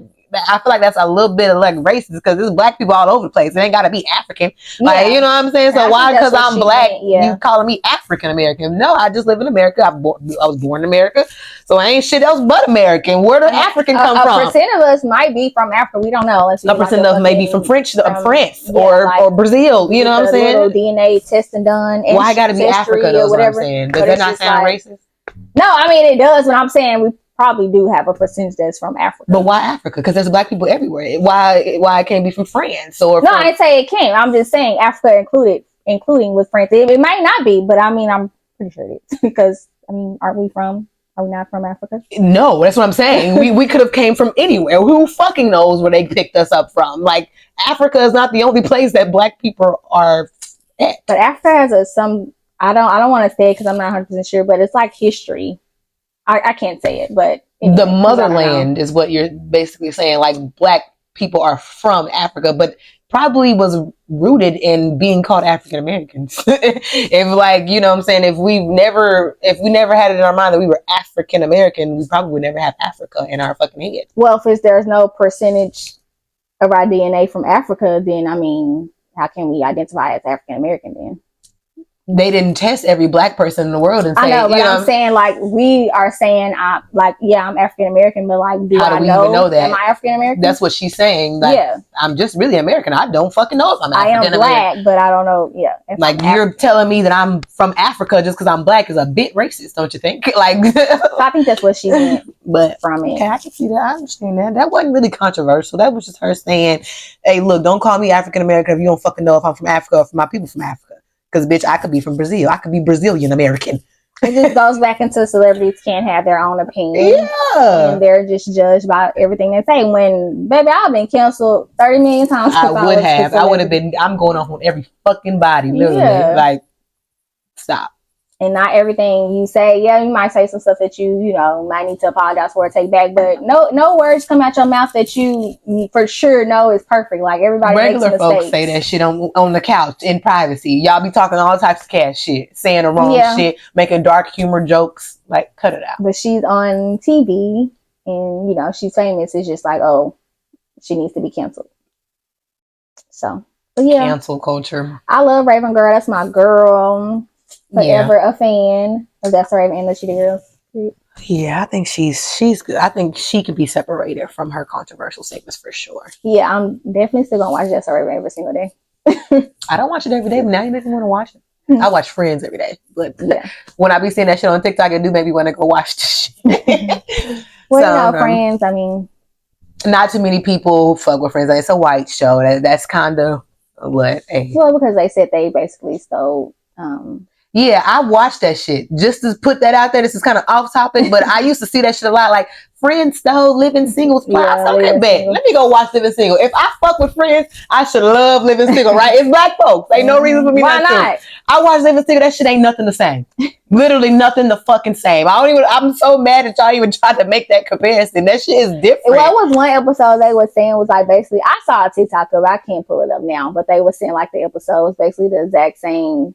I feel like that's a little bit of like racist, because there's black people all over the place. It ain't got to be African. Like, you know what I'm saying? So why, because I'm black, you calling me African American? No, I just live in America. I was born in America. So I ain't shit else but American. Where did African come from? A percent of us might be from Africa. We don't know. A percent of us may be from France or Brazil. You know what I'm saying? Little DNA testing done. Why got to be Africa though, is what I'm saying. Does that not sound racist? No, I mean, it does. What I'm saying, we probably do have a percentage that's from Africa. But why Africa? Because there's black people everywhere. Why it can't be from France? Or no, I didn't say it can't. I'm just saying Africa including with France. It might not be, but I mean, I'm pretty sure it is. Because, I mean, are we not from Africa? No, that's what I'm saying. we could have came from anywhere. Who fucking knows where they picked us up from? Like, Africa is not the only place that black people are at. But Africa has I don't want to say it because I'm not 100% sure, but it's like history. I can't say it, but anyway, the motherland is what you're basically saying. Like black people are from Africa, but probably was rooted in being called African Americans. If like, you know what I'm saying, if we never had it in our mind that we were African American, we probably would never have Africa in our fucking head. Well, if there's no percentage of our DNA from Africa, then I mean, how can we identify as African American then? They didn't test every black person in the world and say, I know, but I'm saying, like, we are saying, like, yeah, I'm African American, but like, how do we even know that? Am I African American? That's what she's saying. Like, I'm just really American. I don't fucking know if I'm African American. I am black, but I don't know. Yeah, like you're telling me that I'm from Africa just because I'm black is a bit racist, don't you think? Like, so I think that's what she meant. But from it, okay, I can see that. I understand that. That wasn't really controversial. That was just her saying, "Hey, look, don't call me African American if you don't fucking know if I'm from Africa or if my people from Africa." Because, bitch, I could be from Brazil. I could be Brazilian American. It just goes back into celebrities can't have their own opinion. Yeah. And they're just judged by everything they say. When, baby, I've been canceled 30 million times. I would have been. I'm going off on every fucking body, literally. Yeah. Like, stop. And not everything you say, you might say some stuff that you might need to apologize for or take back, but no words come out your mouth that you for sure know is perfect. Like everybody regular makes folks say that shit on the couch in privacy. Y'all be talking all types of cat shit, saying the wrong shit, making dark humor jokes. Like, cut it out. But she's on TV and she's famous. It's just like, oh, she needs to be canceled. So, but yeah, cancel culture. I love Raven Girl. That's my girl. Forever a fan of That's a Raven and the Shitty Girls. Yeah, I think she's good. I think she can be separated from her controversial statements for sure. Yeah, I'm definitely still gonna watch That's a Raven every single day. I don't watch it every day, but now you make me want to watch it. I watch Friends every day, but when I be seeing that shit on TikTok, it do make me want to go watch the shit. Well, Friends. I mean, not too many people fuck with Friends. Like, it's a white show. That's kind of what. Well, because they said they basically stole. Yeah, I watched that shit. Just to put that out there, this is kind of off topic, but I used to see that shit a lot. Like, Friends stole Living Singles plot. I said, okay, bet. Let me go watch Living Single. If I fuck with Friends, I should love Living Single, right? It's black folks. Ain't no reason for me not to. I watched Living Single. That shit ain't nothing the same. Literally nothing the fucking same. I'm so mad that y'all even tried to make that comparison. That shit is different. Well, it was one episode they were saying was like basically, I saw a TikTok of it. I can't pull it up now, but they were saying like the episode was basically the exact same.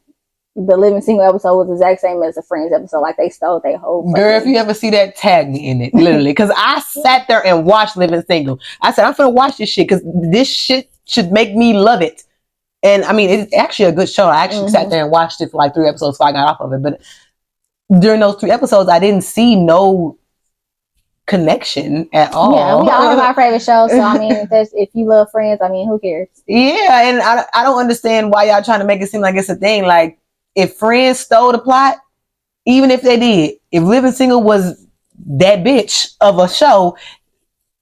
The Living Single episode was the exact same as the Friends episode. Like they stole their whole. Girl, if you ever see that, tag me in it, literally, because I sat there and watched Living Single. I said I'm gonna watch this shit because this shit should make me love it. And I mean, it's actually a good show. I actually sat there and watched it for like 3 episodes before I got off of it. But during those 3 episodes, I didn't see no connection at all. Yeah, we all have our favorite shows. So I mean, if you love Friends, I mean, who cares? Yeah, and I don't understand why y'all trying to make it seem like it's a thing. Like, if Friends stole the plot, even if they did, if Living Single was that bitch of a show,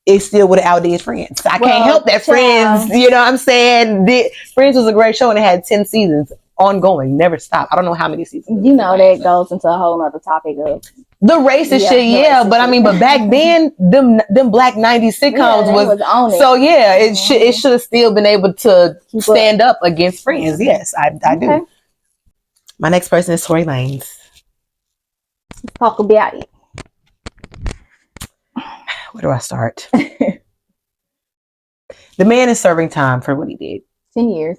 it still would have outdid Friends. I can't help that Friends, you know what I'm saying? Friends was a great show and it had 10 seasons ongoing, never stopped. I don't know how many seasons. You know, that goes into a whole nother topic of the racist shit, but I mean, but back then, them black 90s sitcoms was on it. So yeah, it should have still been able to stand up against Friends. Yes, I do. My next person is Tory Lanez. Talk about it. Where do I start? The man is serving time for what he did. 10 years.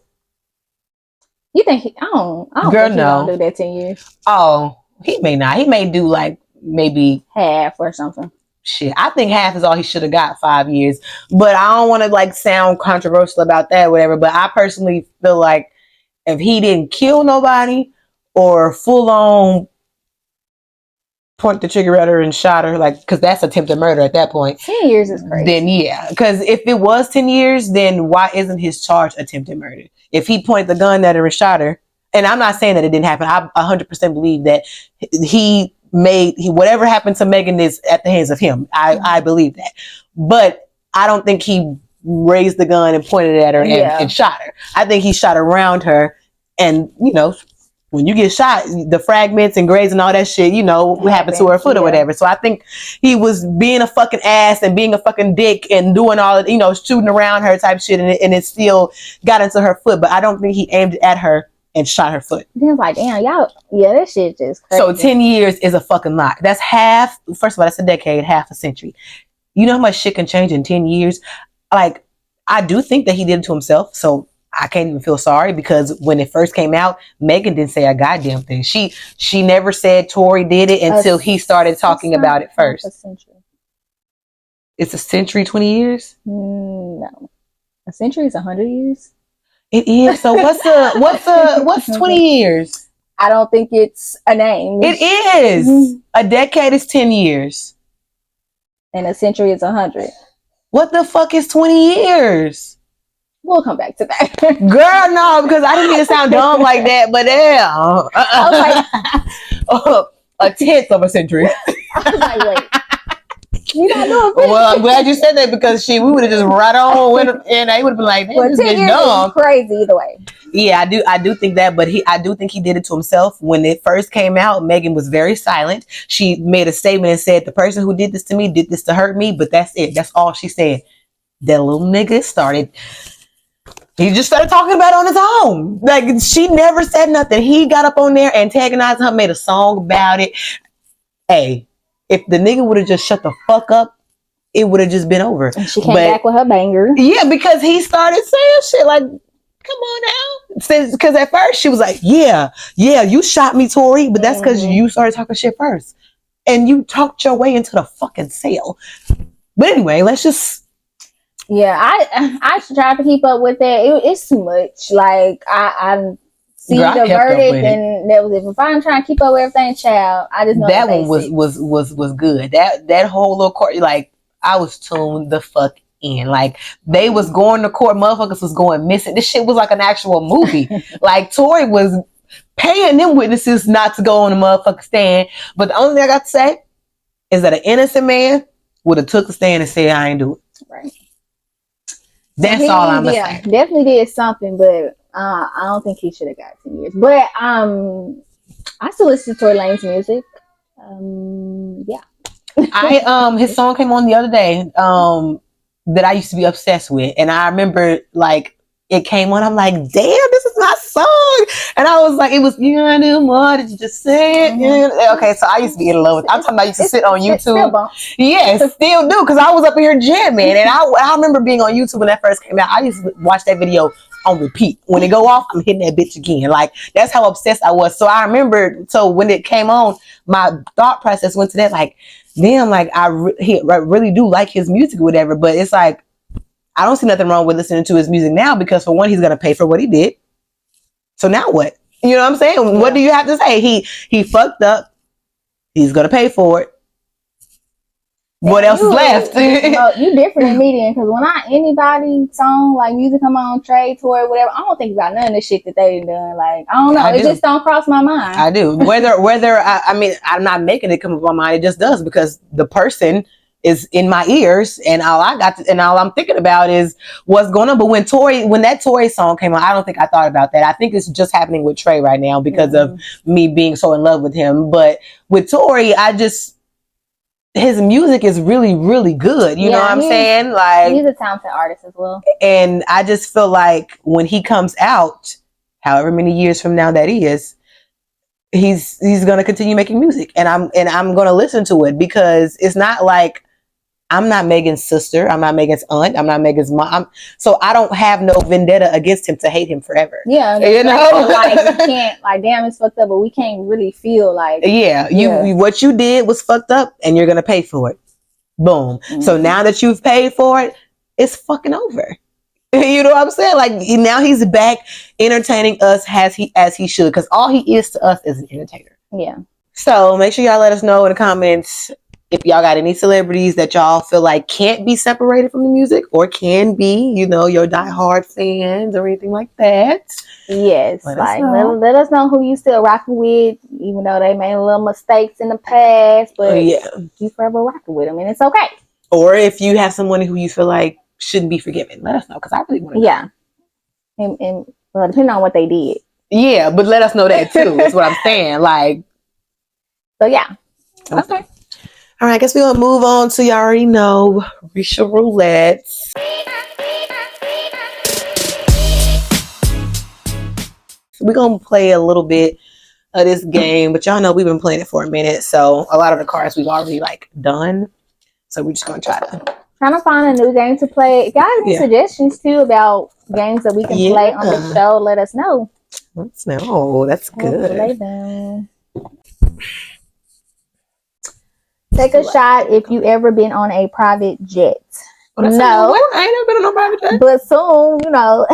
You think I don't Girl, think he's gonna do that 10 years. Oh, he may not. He may do like maybe half or something. Shit, I think half is all he should have got, 5 years. But I don't want to like sound controversial about that, whatever. But I personally feel like if he didn't kill nobody or full on point the trigger at her and shot her, like, because that's attempted murder at that point. 10 years is crazy. Then yeah, because if it was 10 years, then why isn't his charge attempted murder? If he pointed the gun at her and shot her, and I'm not saying that it didn't happen, I 100% believe that he whatever happened to Megan is at the hands of him. I believe that, but I don't think he raised the gun and pointed it at her and shot her. I think he shot around her, and you know, when you get shot, the fragments and grades and all that shit, you know, what happened to her foot or whatever. So I think he was being a fucking ass and being a fucking dick and doing all of, you know, shooting around her type shit, and it still got into her foot. But I don't think he aimed at her and shot her foot. Then it's like, damn, y'all, that shit just crazy. So 10 years is a fucking lot. That's half, first of all, that's a decade, half a century. You know how much shit can change in 10 years? Like, I do think that he did it to himself, so I can't even feel sorry, because when it first came out, Megan didn't say a goddamn thing. She never said Tory did it until he started talking about it first. It's a century, 20 years? No. A century is 100 years? It is. So what's 20 years? I don't think it's a name. It is. Mm-hmm. A decade is 10 years. And a century is 100. What the fuck is 20 years? We'll come back to that. Girl, no, because I didn't mean to sound dumb like that, but yeah. I was like, a tenth of a century. I was like, wait. You not doing well, I'm glad you said that, because we would have just right on went, and I would have been like, "Man, this bitch dumb." Crazy either way. Yeah, I do think that, but I do think he did it to himself. When it first came out, Megan was very silent. She made a statement and said, "The person who did this to me did this to hurt me," but that's it. That's all she said. That little nigga started. He just started talking about it on his own. Like, she never said nothing. He got up on there, antagonized her, made a song about it. Hey, if the nigga would have just shut the fuck up, it would have just been over. And she came back with her banger. Yeah, because he started saying shit like, come on now. Because at first she was like, yeah, you shot me, Tory, but that's because you started talking shit first. And you talked your way into the fucking sale. But anyway, let's just... Yeah, I tried to keep up with that. It's too much. Like, I see the verdict, and that was it. If I'm trying to keep up with everything, child, I just know that one was good. That whole little court, like, I was tuned the fuck in. Like, they was going to court, motherfuckers was going missing. This shit was like an actual movie. Like, Tory was paying them witnesses not to go on the motherfucking stand. But the only thing I got to say is that an innocent man would have took the stand and said, I ain't do it. Right. That's all I'm gonna say. Definitely did something, but I don't think he should have got 10 years. But I still listen to Tory Lane's music. Yeah. His song came on the other day, that I used to be obsessed with. And I remember like it came on, I'm like, damn, this is my song. And I was like, it was, you know, do more, did you just say it? Mm-hmm. Okay, so I used to be in love with it. I'm talking about I used to sit on YouTube. Yes, Still do, because I was up here jamming. And I remember being on YouTube when that first came out. I used to watch that video on repeat. When it go off, I'm hitting that bitch again. Like, that's how obsessed I was. So I remember, so when it came on, my thought process went to that, like, damn, like I really do like his music or whatever, but it's like I don't see nothing wrong with listening to his music now, because for one, he's gonna pay for what he did. So now what? You know what I'm saying? Yeah. What do you have to say? He fucked up. He's gonna pay for it. What else is left? You different than me then, because when anybody song like music come on, Trey, Tory, whatever, I don't think about none of the shit that they done. Like, I don't know, it just don't cross my mind. I do. Whether I mean, I'm not making it come up on my mind. It just does, because the person is in my ears, and all I'm thinking about is what's going on. But when that Tory song came on, I don't think I thought about that. I think it's just happening with Trey right now because of me being so in love with him. But with Tory, his music is really, really good. You know what I'm saying? Like, he's a talented artist as well. And I just feel like when he comes out, however many years from now that is, he's going to continue making music, and I'm going to listen to it, because it's not like I'm not Megan's sister, I'm not Megan's aunt, I'm not Megan's mom, so I don't have no vendetta against him to hate him forever. Yeah, you know, like we can't, like, damn, it's fucked up, but we can't really feel like, you what you did was fucked up, and you're gonna pay for it. Boom. So now that you've paid for it, it's fucking over. You know what I'm saying? Like, now he's back entertaining us as he should, because all he is to us is an entertainer. Yeah. So make sure y'all let us know in the comments if y'all got any celebrities that y'all feel like can't be separated from the music, or can be, you know, your diehard fans or anything like that. Yes, let us know who you still rocking with, even though they made little mistakes in the past, but you forever rocking with them, and it's okay. Or if you have someone who you feel like shouldn't be forgiven, let us know, because I really want to know. Yeah. And well, depending on what they did. Yeah, but let us know that too. Is what I'm saying. Like, so yeah. Okay. All right, I guess we're gonna move on to, you already know, Resha Roulette. We're gonna play a little bit of this game, but y'all know we've been playing it for a minute, so a lot of the cards we've already like done. So we're just gonna trying to find a new game to play. If y'all have any suggestions too about games that we can play on the show, let us know. Let's know. That's good. Play them. Take a shot if you ever been on a private jet. No, I ain't never been on a private jet. But soon, you know,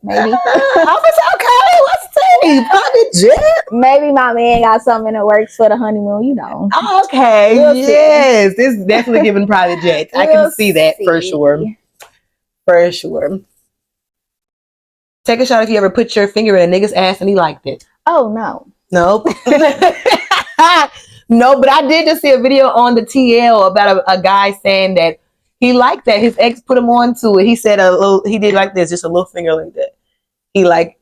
maybe. I was okay. Let's see, private jet. Maybe my man got something in the works for the honeymoon. You know. Okay. Yes, this is definitely giving private jets. I can see that for sure. For sure. Take a shot if you ever put your finger in a nigga's ass and he liked it. Oh no. Nope. No, but I did just see a video on the TL about a guy saying that he liked that. His ex put him on to it. He said he did like this, just a little finger like that. He like,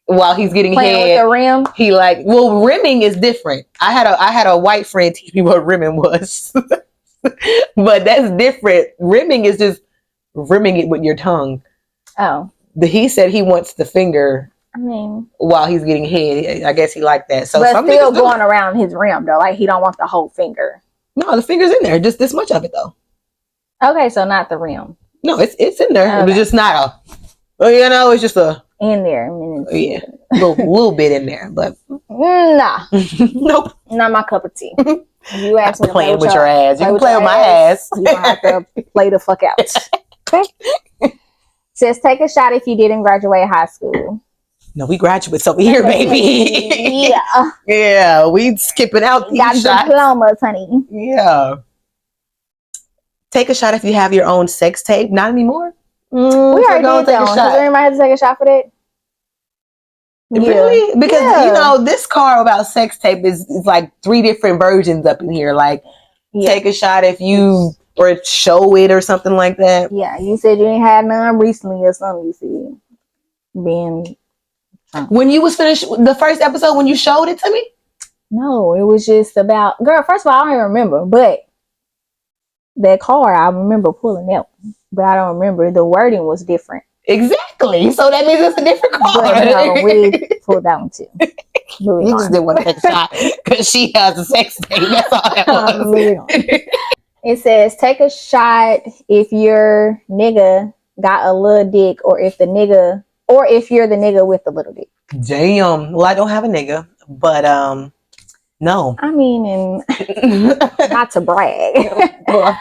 while he's getting playing head, with the rim. He like, well, rimming is different. I had a white friend teach me what rimming was. But that's different. Rimming is just rimming it with your tongue. Oh. He said he wants the finger. I mean, while he's getting hit, I guess he liked that. So, but still going around his rim though, like he don't want the whole finger. No, the finger's in there, just this much of it though. Okay, so not the rim. No, it's in there. Okay. It's just not you know, it's just in there. Yeah, little bit in there, but nah, nope, not my cup of tea. You ask me to play with your ass. You can play with my ass. You don't have to play the fuck out. Okay. Says take a shot if you didn't graduate high school. No, we graduates over here, baby. Yeah. Yeah, we skipping out these shots. Got diplomas, honey. Yeah. Take a shot if you have your own sex tape. Not anymore. We already did that one. Does everybody have to take a shot for that? Really? Yeah. Because, you know, this card about sex tape is like 3 different versions up in here. Like, take a shot if you, or show it or something like that. Yeah, you said you ain't had none recently or something, you see. Being... When you was finished the first episode, when you showed it to me? No, it was just about girl. First of all, I don't even remember, but that car I remember pulling out, but I don't remember. The wording was different. Exactly. So that means it's a different car. But no, we pulled that one too. Moving You on. just didn't want to take a shot because she has a sex tape. That's all that was. Moving on. It says take a shot if your nigga got a little dick, or if you're the nigga with the little dick. Damn. Well, I don't have a nigga, but no. I mean, and not to brag, Well,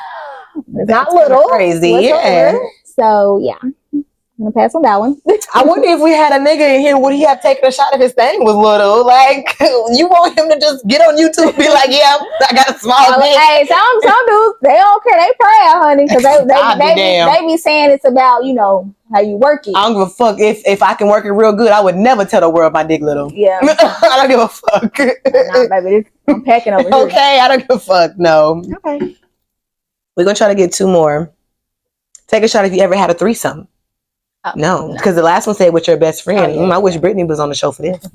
it's not little, crazy. whatsoever. Yeah. So yeah, I'm gonna pass on that one. I wonder if we had a nigga in here, would he have taken a shot if his thing was little? Like, you want him to just get on YouTube and be like, yeah, I got a small dick. Hey, some dudes, they don't care. They proud, honey, because they be saying it's about, how you work it. I don't give a fuck if I can work it real good. I would never tell the world my dick little. Yeah. I don't give a fuck. Nah, baby, I'm packing over here. Okay, I don't give a fuck. No. Okay. We're going to try to get two more. Take a shot if you ever had a threesome. Oh, no, because the last one said with your best friend. Oh, yeah, I wish Brittany was on the show for this.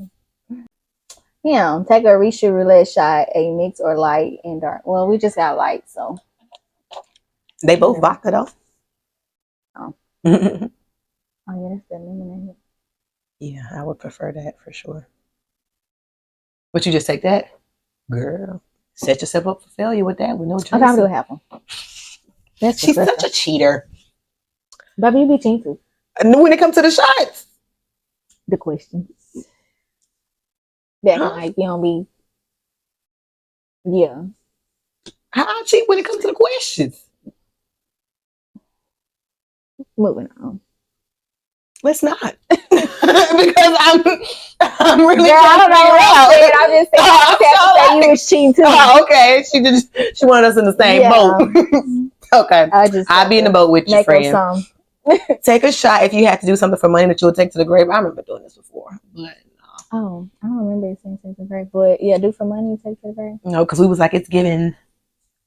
Yeah, take a Resha Roulette shot, a mix or light and dark. Well, we just got light, so. They both vodka though. Oh. Oh, yeah, that's the lemonade. Yeah, I would prefer that for sure. Would you just take that? Girl, set yourself up for failure with that with no choice. Okay, I'm doing half one. She's such a cheater. Baby, you be cheating too. And when it comes to the shots. The question. That like you don't be. Yeah. How I cheat when it comes to the questions? Moving on. Let's not. Because I'm really I don't know what I said. I'm just saying you was cheating too. Oh, okay. She wanted us in the same boat. Okay. I'll be in the boat with you, friend. Take a shot if you had to do something for money that you would take to the grave. I remember doing this before, but oh, I don't remember saying take to the grave, but yeah, do for money, take to the grave. No, because we was like, it's giving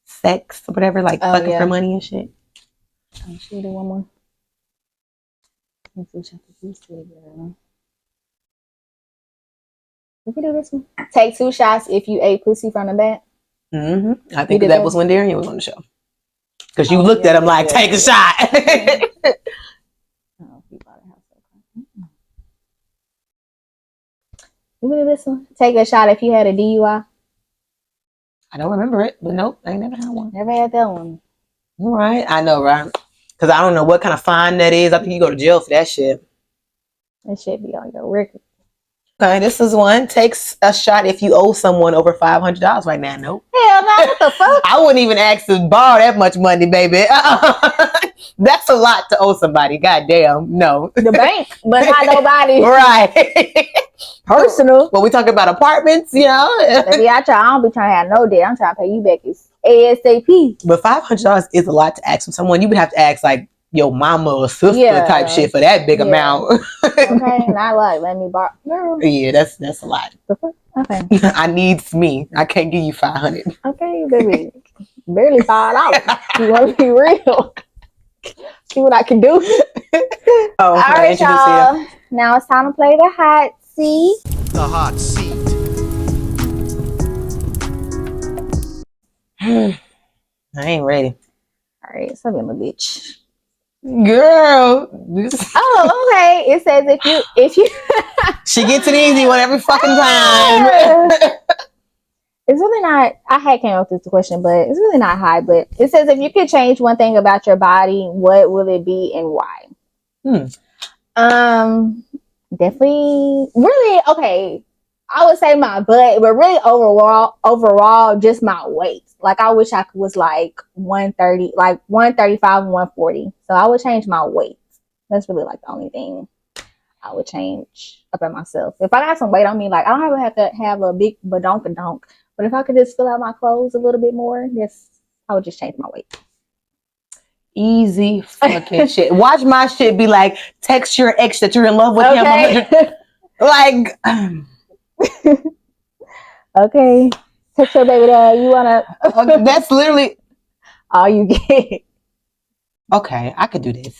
sex or whatever, like fucking for money and shit. Oh, should we do one more? If we do this one, take 2 shots if you ate pussy from the back. Mm-hmm. I think that was when Darian was on the show. Because you looked at him like, take a shot. You do this one? Take a shot if you had a DUI. I don't remember it, but nope, I ain't never had one. Never had that one. All right, I know, right? Because I don't know what kind of fine that is. I think you go to jail for that shit. That shit be on your record. Okay, this is one. Takes a shot if you owe someone over $500 right now. Nope. Hell no, what the fuck? I wouldn't even ask to borrow that much money, baby. That's a lot to owe somebody. Goddamn, no. The bank, but not nobody. Right. Personal. Well, we talking about apartments, Baby, I don't be trying to have no debt. I'm trying to pay you back ASAP. But $500 is a lot to ask from someone. You would have to ask like your mama or sister type shit for that big amount. Okay, not like let me borrow. Girl. Yeah, that's a lot. Okay. I need me. I can't give you $500. Okay, baby. Barely $5. You want to be real? See what I can do. All right, y'all. Now it's time to play the hot seat. The hot seat. I ain't ready. All right, so I'm a bitch. Girl. Oh, okay. It says if you she gets it easy one every fucking time. It's really not. I had came up with this question, but it's really not high. But it says if you could change one thing about your body, what will it be and why? Definitely, really okay. I would say my butt, but really overall, just my weight. Like I wish I was like 130, like 135, 140. So I would change my weight. That's really like the only thing I would change about myself. If I got some weight on me, like I don't have to have a big badonk, but if I could just fill out my clothes a little bit more, I would just change my weight. Easy fucking shit. Watch my shit be like, text your ex that you're in love with him. Like, okay. Text your baby dad. You wanna? That's literally all you get. Okay, I could do this.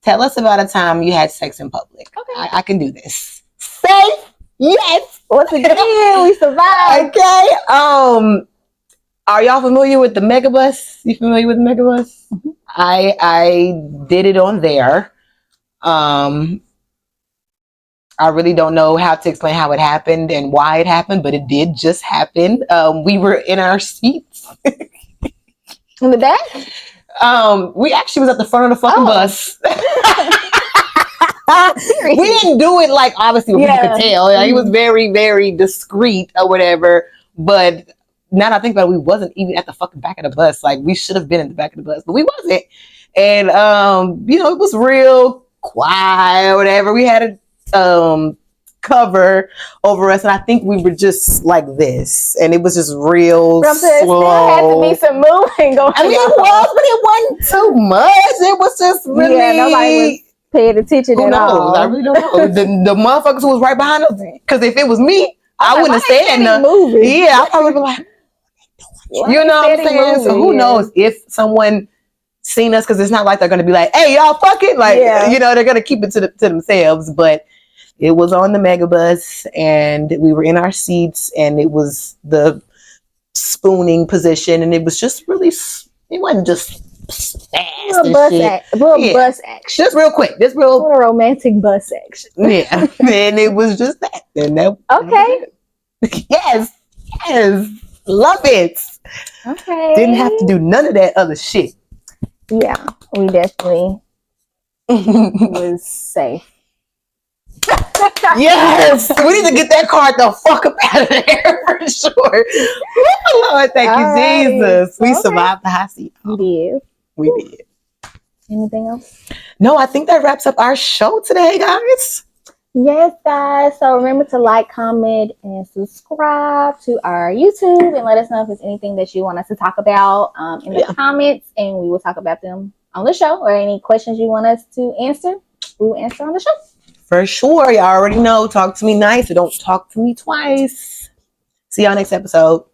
Tell us about a time you had sex in public. Okay, I can do this. Safe? Yes. Once again, we survived. Okay. Are y'all familiar with the Megabus? You familiar with the Megabus? Mm-hmm. I did it on there. I really don't know how to explain how it happened and why it happened, but it did just happen. We were in our seats. In the back? We actually was at the front of the fucking bus. Seriously? We didn't do it like obviously what people could tell. Like, he was very, very discreet or whatever. But now that I think about it, we wasn't even at the fucking back of the bus. Like we should have been in the back of the bus, but we wasn't. And it was real quiet or whatever. We had a cover over us, and I think we were just like this, and it was just real slow. There had to be some moving going on. I mean, it was, but it wasn't too much. It was just really nobody was paying attention who at knows? all. I really don't know. the motherfuckers who was right behind us, because if it was me, I wouldn't have said nothing. Yeah, I probably would be like, you know what I'm saying? So who knows if someone seen us, because it's not like they're gonna be like, hey, y'all fucking like, they're gonna keep it to themselves. But it was on the Megabus, and we were in our seats, and it was the spooning position, and it was just really, it wasn't just fast bus action. Just real quick. Just real. What a romantic bus action. Yeah. And it was just that. And that okay. Yes. Love it. Okay. Didn't have to do none of that other shit. Yeah. We definitely was safe. Yes, we need to get that car the fuck up out of there for sure. Lord, thank you, Jesus. We survived the hot seat. We did. We did. Anything else? No, I think that wraps up our show today, guys. Yes, guys. So remember to like, comment, and subscribe to our YouTube, and let us know if there's anything that you want us to talk about in the comments, and we will talk about them on the show, or any questions you want us to answer, we will answer on the show. For sure. Y'all already know. Talk to me nice or don't talk to me twice. See y'all next episode.